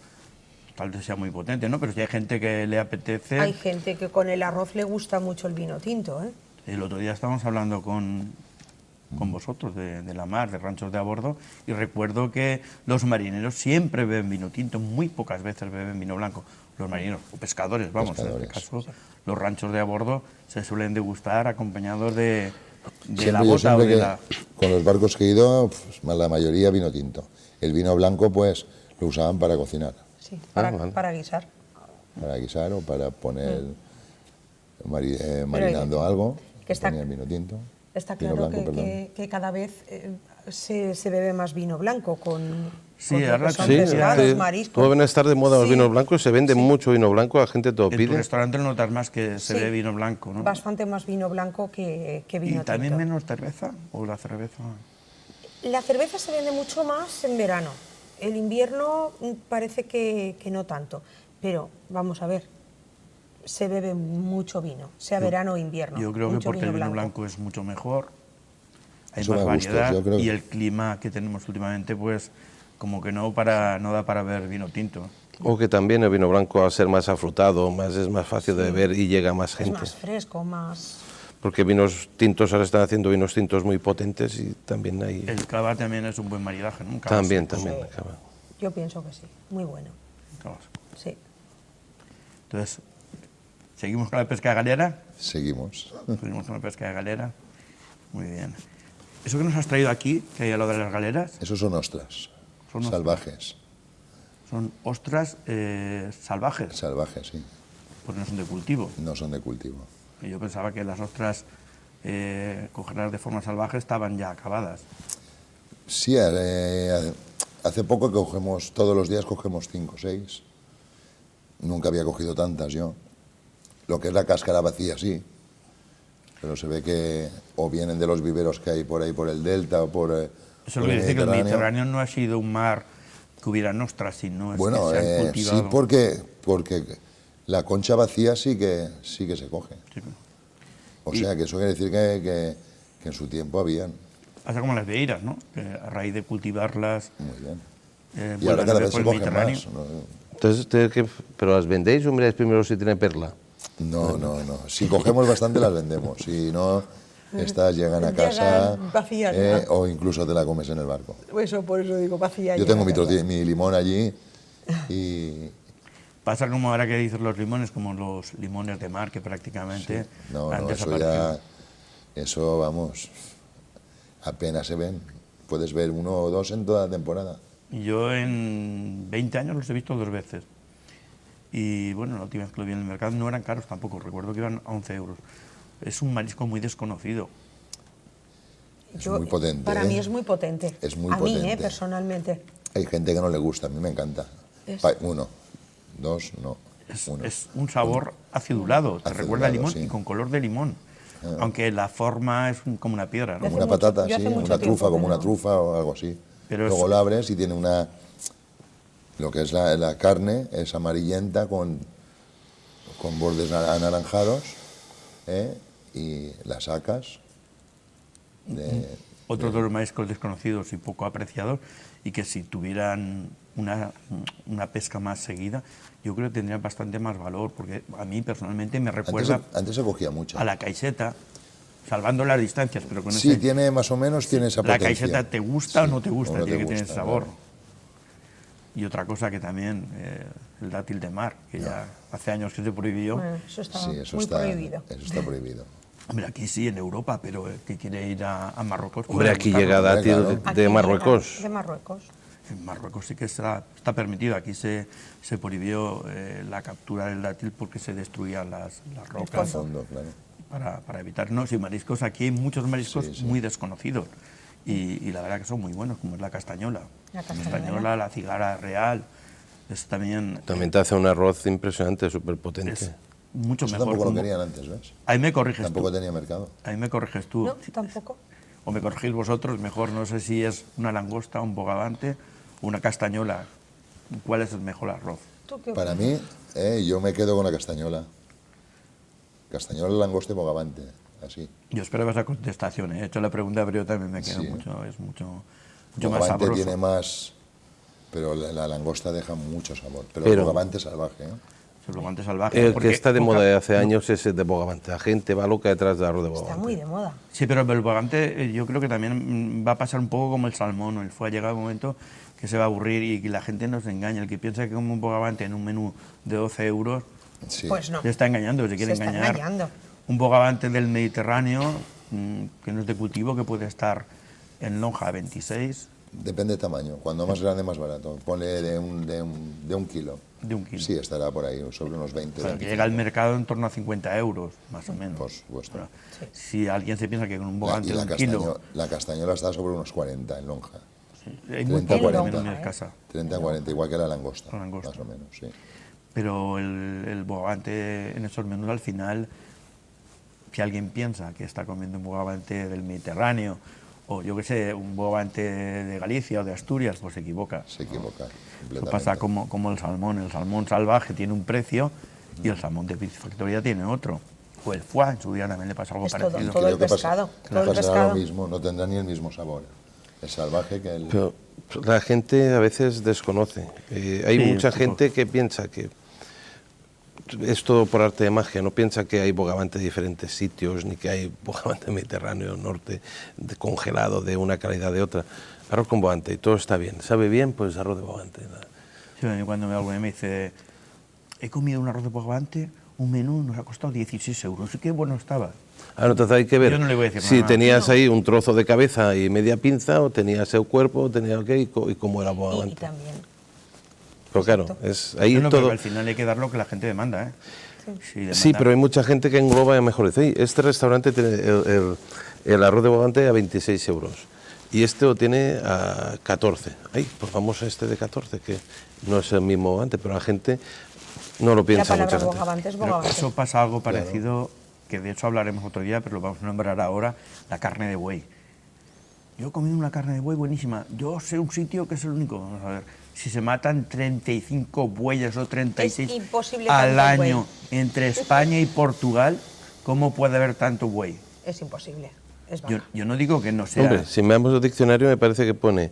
tal vez sea muy potente, ¿no? Pero si hay gente que le apetece... Hay gente que con el arroz le gusta mucho el vino tinto, ¿eh? El otro día estábamos hablando con vosotros de la mar, de ranchos de a bordo, y recuerdo que los marineros siempre beben vino tinto, muy pocas veces beben vino blanco. Los marineros, o pescadores, vamos, en este caso, los ranchos de a bordo se suelen degustar acompañados de la bota o de la... Con los barcos que he ido, pues, la mayoría vino tinto. El vino blanco, pues, lo usaban para cocinar. Sí, para guisar. Para guisar o para poner marinando algo, que está, ponían vino tinto. Está claro que cada vez se bebe más vino blanco con pescados, mariscos. Todo deben estar de moda los vinos blancos, se vende mucho vino blanco, la gente todo pide. En tu restaurante notas más que se ve vino blanco, ¿no? Bastante más vino blanco que vino tinto. ¿Y también menos cerveza o la cerveza? La cerveza se vende mucho más en verano. El invierno parece que no tanto, pero vamos a ver, se bebe mucho vino, sea verano o invierno. Yo creo que porque el vino blanco es mucho mejor, hay más variedad y el clima que tenemos últimamente, pues como que no da para beber vino tinto. O que también el vino blanco, al ser más afrutado, es más fácil de beber y llega a más gente. Es más fresco, más... Porque vinos tintos, ahora están haciendo vinos tintos muy potentes y también hay... El cava también es un buen maridaje, ¿no? También. Yo pienso que sí, muy bueno. Sí. Entonces, ¿seguimos con la pesca de galera? Seguimos. Seguimos con la pesca de galera. Muy bien. ¿Eso que nos has traído aquí, que hay a lo de las galeras? Esos son ostras, salvajes. Son ostras salvajes. Salvajes, sí. Pues no son de cultivo. No son de cultivo. Y yo pensaba que las ostras congeladas de forma salvaje estaban ya acabadas. Sí, hace poco que cogemos, todos los días cogemos 5 o 6. Nunca había cogido tantas yo. Lo que es la cáscara vacía, sí. Pero se ve que o vienen de los viveros que hay por ahí, por el delta o por Eso quiere decir que el Mediterráneo no ha sido un mar que hubiera ostras, sino es que se han cultivado. Sí, porque la concha vacía sí que se coge. Sí. O sea, que eso quiere decir que en su tiempo habían. Pasa como las vieiras, ¿no? Que a raíz de cultivarlas... Muy bien. Y ahora cada vez se cogen más. ¿No? Entonces, ¿pero las vendéis o miráis primero si tiene perla? No. Si cogemos bastante las vendemos. Si no, estas llegan a casa vacías, o incluso te la comes en el barco. Por eso digo vacía. Yo tengo mi limón allí y... Pasa como ahora que dices los limones, como los limones de mar, que prácticamente han desaparecido. Eso, vamos, apenas se ven. Puedes ver 1 o 2 en toda la temporada. Yo en 20 años los he visto 2 veces. Y bueno, la última vez que lo vi en el mercado no eran caros tampoco, recuerdo que iban a 11 euros. Es un marisco muy desconocido. Es muy potente. Para mí es muy potente. Es muy potente. A mí, personalmente. Hay gente que no le gusta, a mí me encanta. 1, 2, no. Es un sabor acidulado, te recuerda a limón y con color de limón. Aunque la forma es como una piedra, ¿no? Como una patata, sí, una trufa, como una trufa o algo así. Pero luego la abres y tiene lo que es la carne, es amarillenta con bordes anaranjados, y la sacas. Otro de los mariscos desconocidos y poco apreciados, y que si tuvieran una pesca más seguida, yo creo que tendrían bastante más valor, porque a mí personalmente me recuerda antes se cogía mucho. A la caiseta, salvando las distancias, pero con sí, tiene más o menos tiene esa potencia. La caiseta te gusta o no te gusta, tiene que tener sabor. Claro. Y otra cosa que también, el dátil de mar, que ya hace años que se prohibió. Bueno, eso está prohibido. Eso está prohibido. Hombre, aquí sí, en Europa, pero que quiere ir a Marruecos... Hombre, aquí llega dátil de Marruecos. De Marruecos. En Marruecos sí que está permitido. Aquí se prohibió la captura del dátil porque se destruían las rocas. Fondo, claro. Para evitar... No, sí, mariscos. Aquí hay muchos mariscos muy desconocidos. Y la verdad que son muy buenos, como es la castañola. La castañola, la cigara real. Es también te hace un arroz impresionante, súper potente. Es mucho eso mejor. Tampoco lo querían antes, ¿ves? Ahí me corriges tampoco tú. Tenía mercado. Ahí me corriges tú. No, tampoco. O me corrigís vosotros, mejor. No sé si es una langosta, un bogavante, una castañola. ¿Cuál es el mejor arroz? Para mí, yo me quedo con la castañola. Castañola, langosta y bogavante. Así. Yo esperaba esa contestación. He hecho la pregunta, pero yo también me quedo mucho. Es mucho más sabroso. Tiene más... Pero la langosta deja mucho sabor. Pero el bogavante salvaje, ¿eh? el bogavante salvaje. El porque que está de poca- moda de hace años es el de bogavante. La gente va loca detrás del arroz de bogavante. Está muy de moda. Sí, pero el bogavante yo creo que también va a pasar un poco como el salmón o el foie. Llega un momento que se va a aburrir y que la gente nos engaña. El que piensa que come un bogavante en un menú de 12 euros, Sí. Pues no. se está engañando, se quiere Se está engañar. engañando. Un bogavante del Mediterráneo, que no es de cultivo, que puede estar en lonja 26 Depende del tamaño. Cuando más grande, más barato. Ponle de un kilo. de un kilo. Sí, estará por ahí, sobre unos 20. O sea, que 25. llega al mercado en torno a 50 euros, más o menos. Por supuesto. Pero si alguien se piensa que con un Y bogavante de un kilo... la castañola está sobre unos 40 en lonja. Hay muy 30, poco 40. en mi casa. 30, 40, igual que la langosta. La langosta. Más o menos, sí. Pero el bogavante en esos menús al final, si alguien piensa que está comiendo un bogavante del Mediterráneo o yo qué sé, un bogavante de Galicia o de Asturias, pues se equivoca. Se equivoca Eso completamente. pasa como el salmón. El salmón salvaje tiene un precio y el salmón de piscifactoría tiene otro. O el foie, en su día también le pasa algo Es todo, parecido. todo el Creo que pescado. pasará Todo el pescado. lo mismo, no tendrá ni el mismo sabor. El salvaje que el... Pero la gente a veces desconoce. Hay Sí, mucha tipo- gente que piensa que es todo por arte de magia, no piensa que hay bogavante de diferentes sitios, ni que hay bogavante mediterráneo, norte, congelado de una calidad de otra. Arroz con bogavante y todo está bien. ¿Sabe bien? Pues arroz de bogavante. Sí, a mí cuando alguien me dice, he comido un arroz de bogavante, un menú nos ha costado 16 euros. ¿Y qué bueno estaba? Ahora entonces hay que ver Yo no le voy a decir si nada. tenías ahí un trozo de cabeza y media pinza, o tenías el cuerpo, o tenías y cómo era Y bogavante. también. Pero claro, es ahí Yo no creo todo. que al final hay que dar lo que la gente demanda, ¿eh? Si Sí, demanda- pero hay mucha gente que engloba y mejor dice, "Ey, este restaurante tiene el arroz de bogavante a 26 euros y este lo tiene a 14. Ay, pues vamos a este de 14, que no es el mismo bogavante, pero la gente no lo La piensa palabra mucha gente. bogavante es Pero bogavante. eso pasa algo parecido, que de hecho hablaremos otro día, pero lo vamos a nombrar ahora, la carne de buey. Yo he comido una carne de buey buenísima. Yo sé un sitio que es el único. Vamos a ver, si se matan 35 bueyes o 36 Es imposible al tanto año entre España y Portugal, ¿cómo puede haber tanto buey? Es imposible. Es vaca. Yo no digo que no sea... Hombre, si miramos el diccionario me parece que pone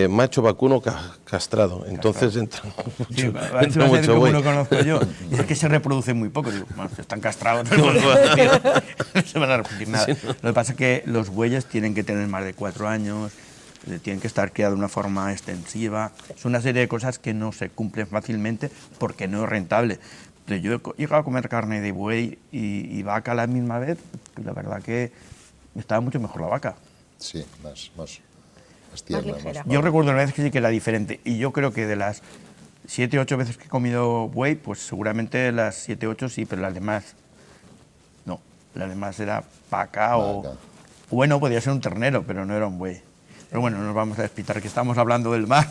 macho vacuno castrado, entonces entra Sí, mucho, a ver si entra va a ser mucho como buey. lo conozco yo. Y es que se reproducen muy poco. Digo, bueno, están castrados, no se van a reproducir nada. Lo que pasa es que los bueyes tienen que tener más de 4 años, tienen que estar criados de una forma extensiva. Es una serie de cosas que no se cumplen fácilmente porque no es rentable. Pero yo he llegado a comer carne de buey y vaca a la misma vez, y la verdad que estaba mucho mejor la vaca. Sí, más tierna. ligera. Yo recuerdo una vez que sí que era diferente y yo creo que de las 7 o 8 veces que he comido buey, pues seguramente las 7 o 8 sí, pero las demás no. Las demás era vaca o... Vaca. Bueno, podía ser un ternero, pero no era un buey. Pero bueno, no nos vamos a despistar que estamos hablando del mar.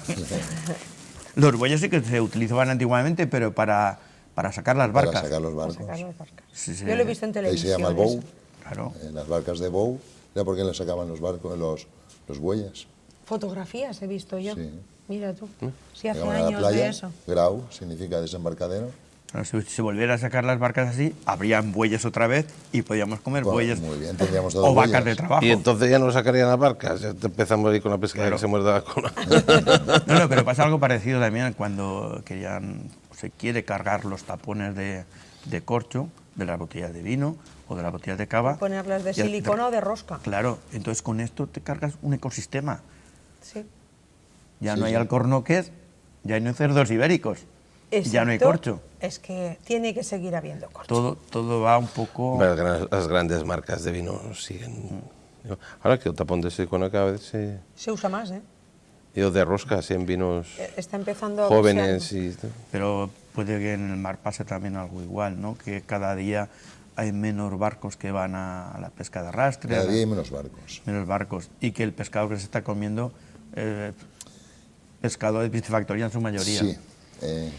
Los bueyes sí que se utilizaban antiguamente, pero para sacar las Para barcas. sacar los barcos. Sacar las barcas. Sí, sí. Yo lo he visto en Ahí televisión. se llama el bow. eso. Claro. Las barcas de bow, era porque le sacaban los barcos, los bueyes. Fotografías he visto yo. Sí. Mira tú. Sí, hace Llegaban a la años playa, de eso. grau significa desembarcadero. Bueno, si se volviera a sacar las barcas así, habrían bueyes otra vez y podíamos comer Bueno, bueyes muy bien, tendríamos todos o vacas bueyes. de trabajo. Y entonces ya no sacarían las barcas, ya empezamos ahí con la pesca que se muerde la cola. No, pero pasa algo parecido también cuando se quiere cargar los tapones de corcho de las botellas de vino o de las botellas de cava. Ponerlas de Ya- silicona o de rosca. Claro, entonces con esto te cargas un ecosistema. Sí. Ya Sí, no hay sí. alcornoques, ya no hay cerdos ibéricos, ya no hay Exacto. corcho. Es que tiene que seguir habiendo corcho. Todo va un poco... Las grandes marcas de vino siguen. Ahora que el tapón de silicona cada vez se... Se usa más, ¿eh? Y los de rosca, así en vinos Está empezando a jóvenes verse y... Pero puede que en el mar pase también algo igual, ¿no? Que cada día hay menos barcos que van a la pesca de arrastre. Cada a la- día hay menos barcos. menos barcos y que el pescado que se está comiendo pescado de piscifactoría en su mayoría. Sí, Se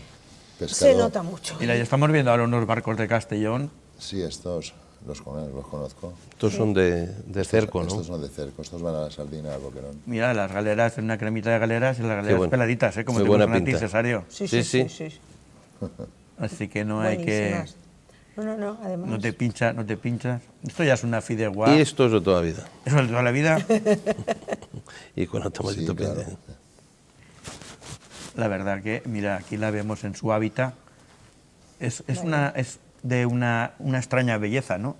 pescado. nota mucho. Mira, ya estamos viendo ahora unos barcos de Castellón. Sí, estos los conozco. Estos son de cerco, ¿no? Estos son de cerco, estos van a la sardina, al boquerón. Mira, las galeras, una cremita de galeras y las galeras bueno. peladitas, como Muy te buena gustan a ti, pinta. Cesario. Sí, Sí, sí, sí. sí. sí. Así que no hay que... Buenísimas. No, además. No te pinchas, no te pinchas. Esto ya es una fideuá. Y esto es de toda la vida. Eso es de toda la vida. Y con el tomatito Sí, claro. La verdad que, mira, aquí la vemos en su hábitat. Es de una extraña belleza, ¿no?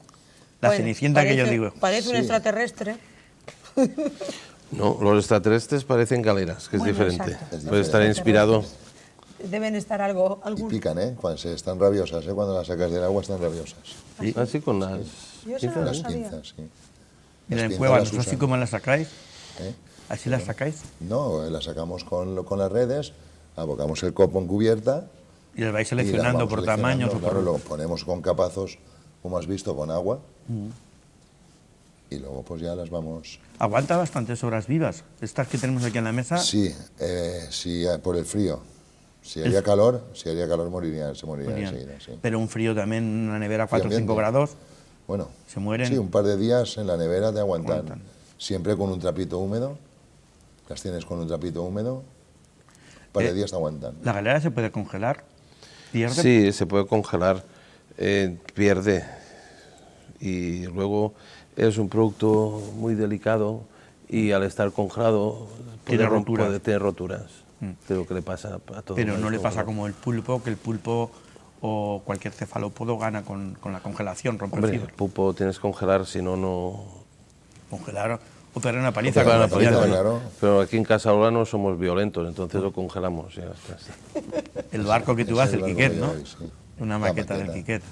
La Bueno, Cenicienta que yo digo. Parece un extraterrestre. No, los extraterrestres parecen galeras, que es Bueno, diferente. exacto. Puede estar inspirado. Deben estar Y pican, ¿eh? Cuando están rabiosas, ¿eh? Cuando las sacas del agua están rabiosas. Así con las Yo eso no lo Las sabía. pinzas, sí. Mira, Las en pinzas cuevas, las así usan. como las sacáis, ¿Eh? así las sacáis, No, las sacamos con las redes, abocamos el copo en cubierta. y las vais y las seleccionando vamos por seleccionando, tamaños o claro, por... lo ponemos con capazos, como has visto, con agua. Y luego pues ya las vamos... Aguanta bastantes horas vivas. Estas que tenemos aquí en la mesa, Sí, sí, por el frío. Si haría calor, morirían, se morirían podrían. enseguida, sí. Pero un frío también, una nevera a Frío 4 o 5 ambiente. grados, Bueno, se mueren. sí, un par de días en la nevera te aguantan. Aguantan. Siempre con un trapito húmedo. Las tienes con un trapito húmedo. Un par de días te aguantan. ¿La galera se puede congelar? ¿Pierde? Sí, se puede congelar, pierde. Y luego es un producto muy delicado y al estar congelado Tiene roturas. puede tener roturas. De lo que le pasa a todo. Pero no le pasa congelado. como el pulpo, que el pulpo o cualquier cefalópodo gana con la congelación, romper Hombre, el fibra. pulpo tienes que congelar, si no, no... Congelar o pegar una paliza. O pegar una como decía, paliza, ¿no? claro. Pero aquí en Casa Ola no somos violentos, entonces lo congelamos. Ya está. El barco que tú Ese vas, es el barco Quiquet, que ¿no? lleváis, sí. Una La maqueta del maqueta. Quiquet.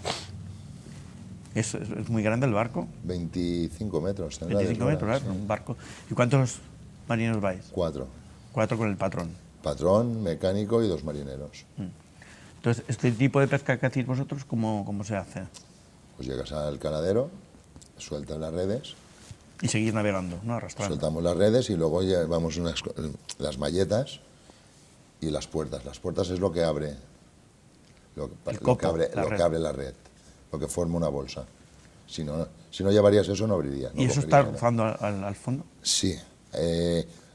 ¿Es muy grande el barco? 25 metros. tendrá 25 de metros, eslora, ¿eh? Un barco. ¿Y cuántos marineros vais? 4. 4 con el patrón. Patrón, mecánico y 2 marineros. Entonces, este tipo de pesca que hacéis vosotros, ¿cómo se hace? Pues llegas al caladero, sueltas las redes, Y seguir navegando, ¿no? Arrastrando. soltamos las redes y luego llevamos las malletas y las puertas. Las puertas es lo que abre, El copo, la red. abre la red, lo que forma una bolsa. Si no llevarías eso, no abriría. no ¿Y eso cogería está nada. rozando al fondo? Sí.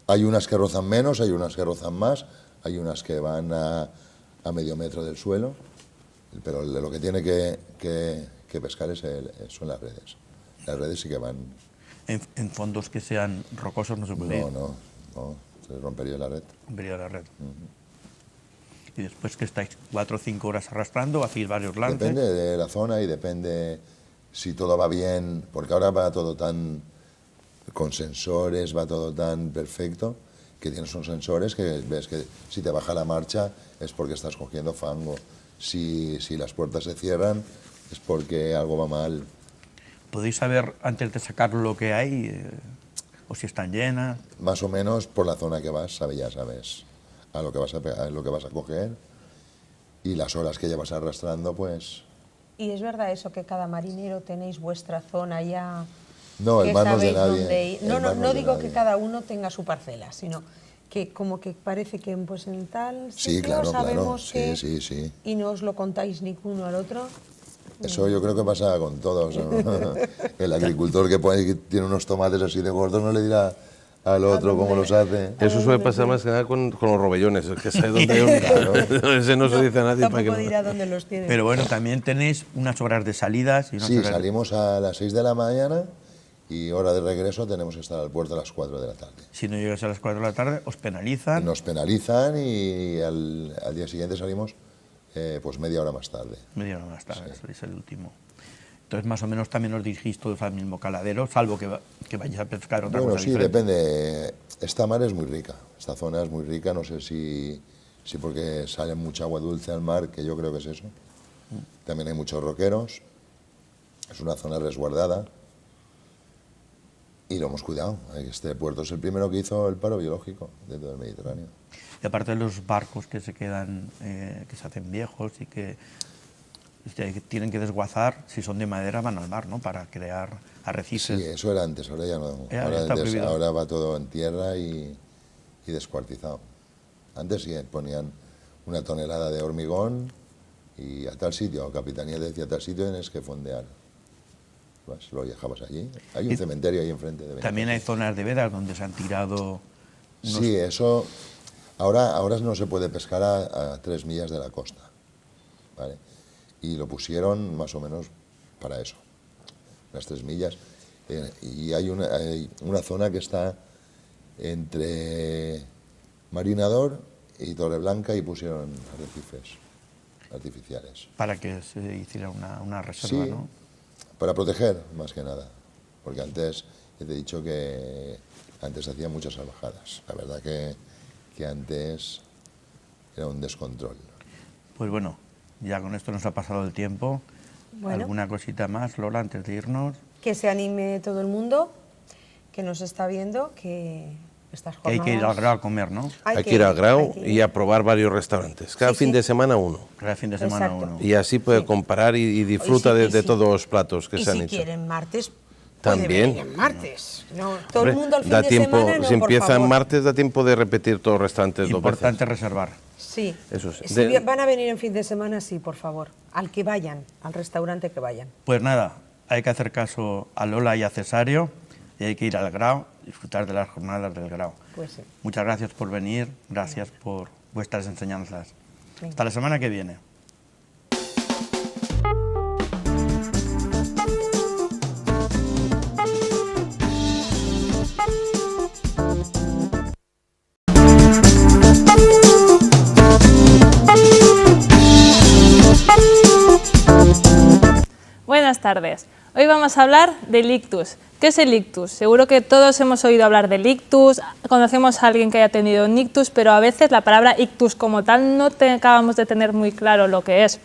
Hay unas que rozan menos, hay unas que rozan más, hay unas que van a medio metro del suelo, pero lo que tiene que pescar son las redes. Las redes sí que van... En fondos que sean rocosos no se puede ir. No, se rompería la red. Rompería la red. Y después que estáis 4 o 5 horas arrastrando, hacéis varios lances. Depende de la zona y depende si todo va bien, porque ahora va todo tan... con sensores, va todo tan perfecto, que tienes unos sensores que ves que si te baja la marcha es porque estás cogiendo fango. Si las puertas se cierran es porque algo va mal. ¿Podéis saber antes de sacar lo que hay? O si están llenas. Más o menos por la zona que vas, ya sabes a lo que vas a coger y las horas que llevas arrastrando, pues... ¿Y es verdad eso que cada marinero tenéis vuestra zona ya? No, el que mar no es de sabéis nadie. dónde ir? El No, mar no es de digo nadie. que cada uno tenga su parcela, sino que como que parece que pues en tal Sí, sitio claro, sabemos claro. que... Sí. Y no os lo contáis ni uno al otro. Eso yo creo que pasa con todos, ¿no? El agricultor que tiene unos tomates así de gordos no le dirá al otro cómo los hace. Eso suele pasar más que nada con los robellones, el que sabe dónde hay un... Ese no se dice a nadie para que Tampoco no... dirá dónde los tiene. Pero bueno, también tenéis unas horas de salidas. Y unas Sí, horas de- salimos a las 6 de la mañana y hora de regreso tenemos que estar al puerto a las 4 de la tarde. Si no llegáis a las 4 de la tarde, os penalizan. Nos penalizan y al día siguiente salimos pues media hora más tarde. Media hora más tarde, sois el último. Entonces, más o menos también os dirigís todos al mismo caladero, salvo que vayáis a pescar otra Bueno, cosa sí, diferente. depende. Esta mar es muy rica, esta zona es muy rica, no sé si porque sale mucha agua dulce al mar, que yo creo que es eso. También hay muchos roqueros, es una zona resguardada y lo hemos cuidado. Este puerto es el primero que hizo el paro biológico dentro del Mediterráneo. Y aparte de los barcos que se quedan, que se hacen viejos y que tienen que desguazar, si son de madera van al mar, ¿no? Para crear arrecifes. Sí, eso era antes, ahora ya no. Ya Ahora, está prohibido. ahora va todo en tierra y descuartizado. Antes sí ponían 1 tonelada de hormigón y a tal sitio, Capitanía decía a tal sitio tienes que fondear. Vas, lo dejabas allí. Hay un Y cementerio ahí enfrente de También hay zonas de vedas donde se han tirado... Sí, eso. Ahora no se puede pescar a 3 millas de la costa. ¿Vale? Y lo pusieron más o menos para eso, las 3 millas. Y hay una zona que está entre Marinador y Torreblanca y pusieron arrecifes. artificiales. Para que se hiciera una reserva, Sí, ¿no? para proteger más que nada, porque antes, ya te he dicho que antes hacía muchas salvajadas. La verdad que antes era un descontrol. Pues bueno, ya con esto nos ha pasado el tiempo. Bueno. ¿Alguna cosita más, Lola, antes de irnos? Que se anime todo el mundo que nos está viendo, que estas Que jornadas... hay que ir al grado a comer, ¿no? Hay que ir al grado hay que ir. y a probar varios restaurantes. Cada Sí, fin sí. de semana uno. Cada fin de semana Exacto. uno. Y así puede comparar y disfruta Y si- de y si- todos los platos que y se han si hecho. quieren martes, También. puede venir en martes. No, todo Hombre, el mundo al fin da de tiempo, semana, no, si por empieza favor. en martes, da tiempo de repetir todos los restaurantes dos Importante veces. reservar. Sí. Eso sí. Si van a venir en fin de semana, sí, por favor. Al que vayan, al restaurante que vayan. Pues nada, hay que hacer caso a Lola y a Cesario y hay que ir al grado, disfrutar de las jornadas del grado. Pues sí. Muchas gracias por venir, gracias por vuestras enseñanzas. Venga. Hasta la semana que viene. Buenas tardes. Hoy vamos a hablar del ictus. ¿Qué es el ictus? Seguro que todos hemos oído hablar del ictus, conocemos a alguien que haya tenido un ictus, pero a veces la palabra ictus como tal no acabamos de tener muy claro lo que es.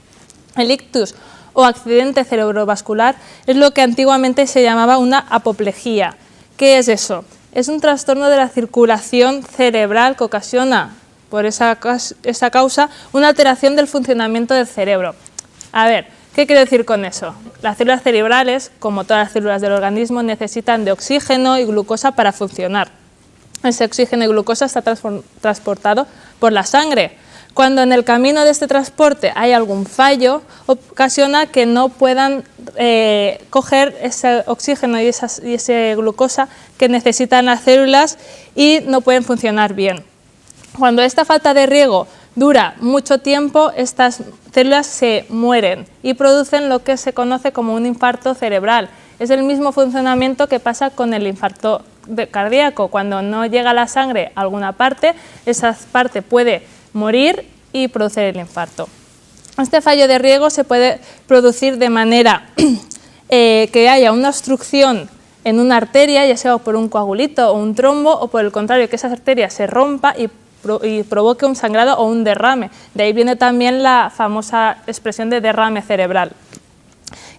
El ictus o accidente cerebrovascular es lo que antiguamente se llamaba una apoplejía. ¿Qué es eso? Es un trastorno de la circulación cerebral que ocasiona, por esa causa, una alteración del funcionamiento del cerebro. A ver, ¿qué quiero decir con eso? Las células cerebrales, como todas las células del organismo, necesitan de oxígeno y glucosa para funcionar. Ese oxígeno y glucosa está transportado por la sangre. Cuando en el camino de este transporte hay algún fallo, ocasiona que no puedan coger ese oxígeno y esa glucosa que necesitan las células y no pueden funcionar bien. Cuando esta falta de riego dura mucho tiempo, estas células se mueren y producen lo que se conoce como un infarto cerebral. Es el mismo funcionamiento que pasa con el infarto cardíaco. Cuando no llega la sangre a alguna parte, esa parte puede morir y producir el infarto. Este fallo de riego se puede producir de manera que haya una obstrucción en una arteria, ya sea por un coagulito o un trombo, o por el contrario, que esa arteria se rompa y provoque un sangrado o un derrame. De ahí viene también la famosa expresión de derrame cerebral.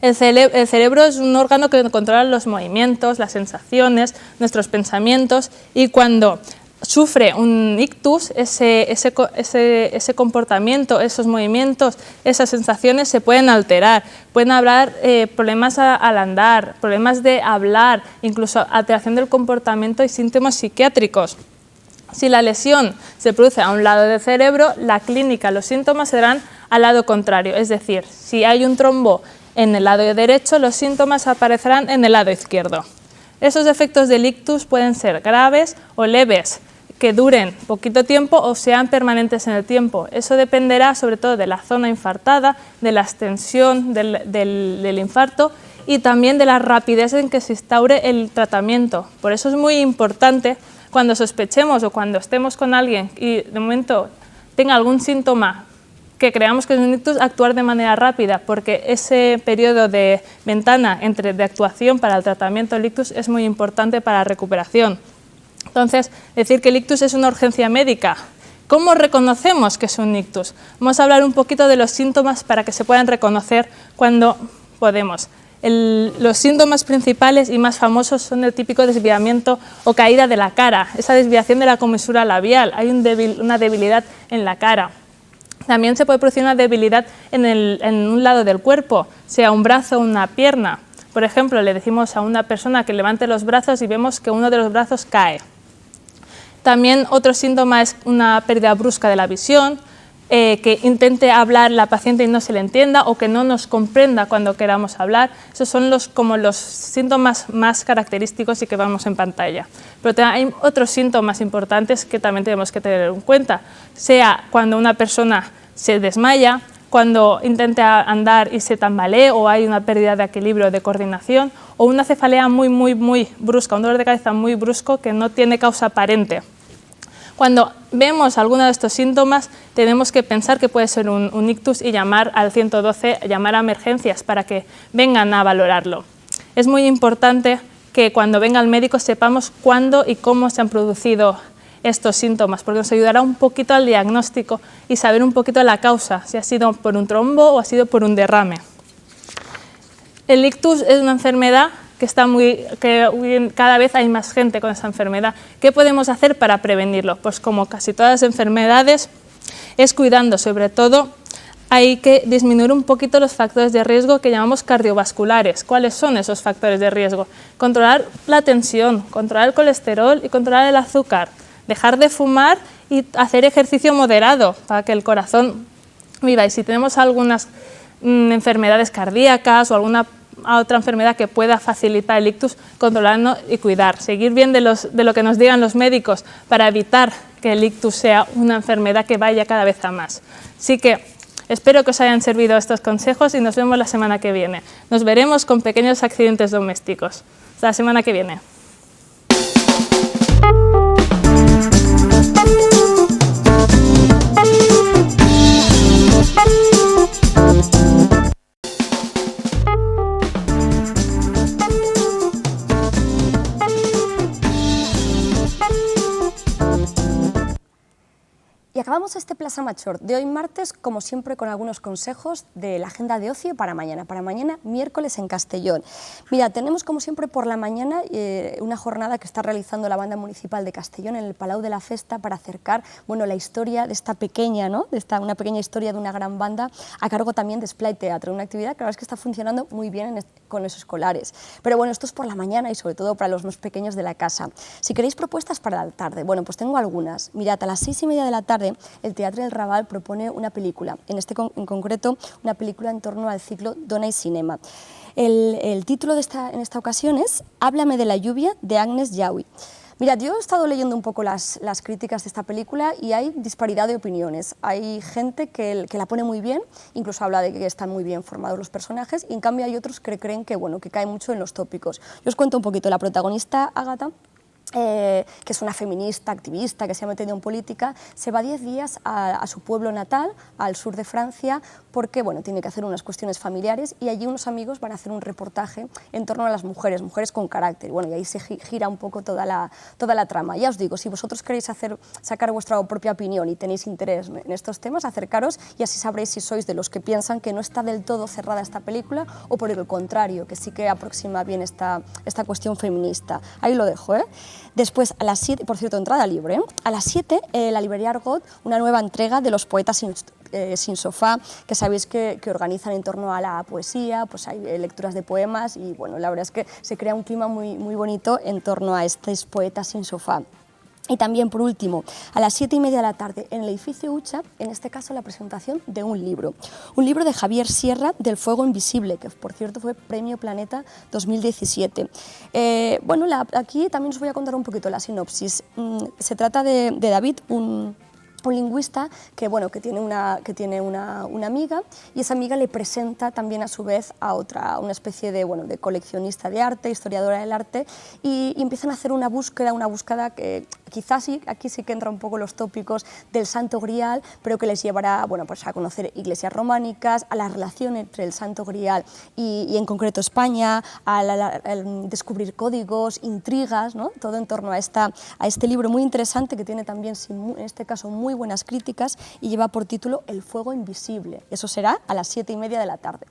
El cerebro es un órgano que controla los movimientos, las sensaciones, nuestros pensamientos, y cuando sufre un ictus, ese comportamiento, esos movimientos, esas sensaciones se pueden alterar. Pueden haber problemas al andar, problemas de hablar, incluso alteración del comportamiento y síntomas psiquiátricos. Si la lesión se produce a un lado del cerebro, la clínica, los síntomas serán al lado contrario. Es decir, si hay un trombo en el lado derecho, los síntomas aparecerán en el lado izquierdo. Esos efectos del ictus pueden ser graves o leves, que duren poquito tiempo o sean permanentes en el tiempo. Eso dependerá sobre todo de la zona infartada, de la extensión del infarto y también de la rapidez en que se instaure el tratamiento. Por eso es muy importante, cuando sospechemos o cuando estemos con alguien y de momento tenga algún síntoma que creamos que es un ictus, actuar de manera rápida, porque ese periodo de ventana de actuación para el tratamiento del ictus es muy importante para la recuperación. Entonces, decir que el ictus es una urgencia médica. ¿Cómo reconocemos que es un ictus? Vamos a hablar un poquito de los síntomas para que se puedan reconocer cuando podemos. Los síntomas principales y más famosos son el típico desviamiento o caída de la cara, esa desviación de la comisura labial, hay una debilidad en la cara. También se puede producir una debilidad en un lado del cuerpo, sea un brazo o una pierna. Por ejemplo, le decimos a una persona que levante los brazos y vemos que uno de los brazos cae. También otro síntoma es una pérdida brusca de la visión, que intente hablar la paciente y no se le entienda o que no nos comprenda cuando queramos hablar. Esos son como los síntomas más característicos y que vemos en pantalla. Pero hay otros síntomas importantes que también tenemos que tener en cuenta, sea cuando una persona se desmaya, cuando intenta andar y se tambalee o hay una pérdida de equilibrio o de coordinación, o una cefalea muy brusca, un dolor de cabeza muy brusco que no tiene causa aparente. Cuando vemos alguno de estos síntomas, tenemos que pensar que puede ser un ictus y llamar al 112, llamar a emergencias para que vengan a valorarlo. Es muy importante que cuando venga el médico sepamos cuándo y cómo se han producido estos síntomas, porque nos ayudará un poquito al diagnóstico y saber un poquito la causa, si ha sido por un trombo o ha sido por un derrame. El ictus es una enfermedad que cada vez hay más gente con esa enfermedad. ¿Qué podemos hacer para prevenirlo? Pues como casi todas las enfermedades, es cuidando. Sobre todo, hay que disminuir un poquito los factores de riesgo que llamamos cardiovasculares. ¿Cuáles son esos factores de riesgo? Controlar la tensión, controlar el colesterol y controlar el azúcar. Dejar de fumar y hacer ejercicio moderado para que el corazón viva. Y si tenemos algunas enfermedades cardíacas o alguna otra enfermedad que pueda facilitar el ictus, controlarlo y cuidar. Seguir bien de lo que nos digan los médicos para evitar que el ictus sea una enfermedad que vaya cada vez a más. Así que espero que os hayan servido estos consejos y nos vemos la semana que viene. Nos veremos con pequeños accidentes domésticos. Hasta la semana que viene. Y acabamos este Plaça Major de hoy martes, como siempre, con algunos consejos de la agenda de ocio para mañana miércoles en Castellón. Mira, tenemos como siempre por la mañana una jornada que está realizando la Banda Municipal de Castellón en el Palau de la Festa para acercar la historia de esta pequeña, una pequeña historia de una gran banda a cargo también de Splay Teatro, una actividad que la verdad es que está funcionando muy bien con los escolares. Pero bueno, esto es por la mañana y sobre todo para los más pequeños de la casa. Si queréis propuestas para la tarde, bueno, pues tengo algunas. Mirad, a las 6:30 de la tarde el Teatre del Raval propone una película, en concreto una película en torno al ciclo Dona y Cinema. El título en esta ocasión es Háblame de la lluvia, de Agnes Jaoui. Mirad, yo he estado leyendo un poco las críticas de esta película y hay disparidad de opiniones. Hay gente que la pone muy bien, incluso habla de que están muy bien formados los personajes, y en cambio hay otros que creen que cae mucho en los tópicos. Yo os cuento un poquito. La protagonista, Ágata, que es una feminista, activista, que se ha metido en política, se va 10 días a su pueblo natal, al sur de Francia, porque tiene que hacer unas cuestiones familiares, y allí unos amigos van a hacer un reportaje en torno a las mujeres con carácter, y ahí se gira un poco toda la trama. Ya os digo, si vosotros queréis sacar vuestra propia opinión y tenéis interés en estos temas, acercaros y así sabréis si sois de los que piensan que no está del todo cerrada esta película o por el contrario, que sí que aproxima bien esta cuestión feminista. Ahí lo dejo, ¿eh? Después, a las 7, por cierto, entrada libre, a las 7, la librería Argot, una nueva entrega de los poetas sin sofá, que sabéis que organizan en torno a la poesía, pues hay lecturas de poemas y la verdad es que se crea un clima muy, muy bonito en torno a estos poetas sin sofá. Y también, por último, a las 7:30 de la tarde, en el edificio Ucha, en este caso la presentación de un libro de Javier Sierra, Del fuego invisible, que por cierto fue Premio Planeta 2017. Aquí también os voy a contar un poquito la sinopsis. Se trata de David, un lingüista que tiene una amiga, y esa amiga le presenta también a su vez a una especie de coleccionista de arte, historiadora del arte, y empiezan a hacer una búsqueda que quizás aquí sí que entra un poco los tópicos del Santo Grial, pero que les llevará a conocer iglesias románicas, a la relación entre el Santo Grial y en concreto España, a descubrir códigos, intrigas, todo en torno a este libro muy interesante que tiene también, en este caso, muy buenas críticas, y lleva por título El fuego invisible. Eso será a las 7:30 de la tarde.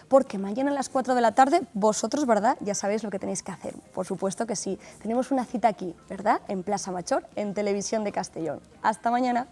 Porque mañana a las 4 de la tarde, vosotros, ¿verdad?, ya sabéis lo que tenéis que hacer. Por supuesto que sí. Tenemos una cita aquí, ¿verdad?, en Plaça Major, en Televisión de Castellón. Hasta mañana.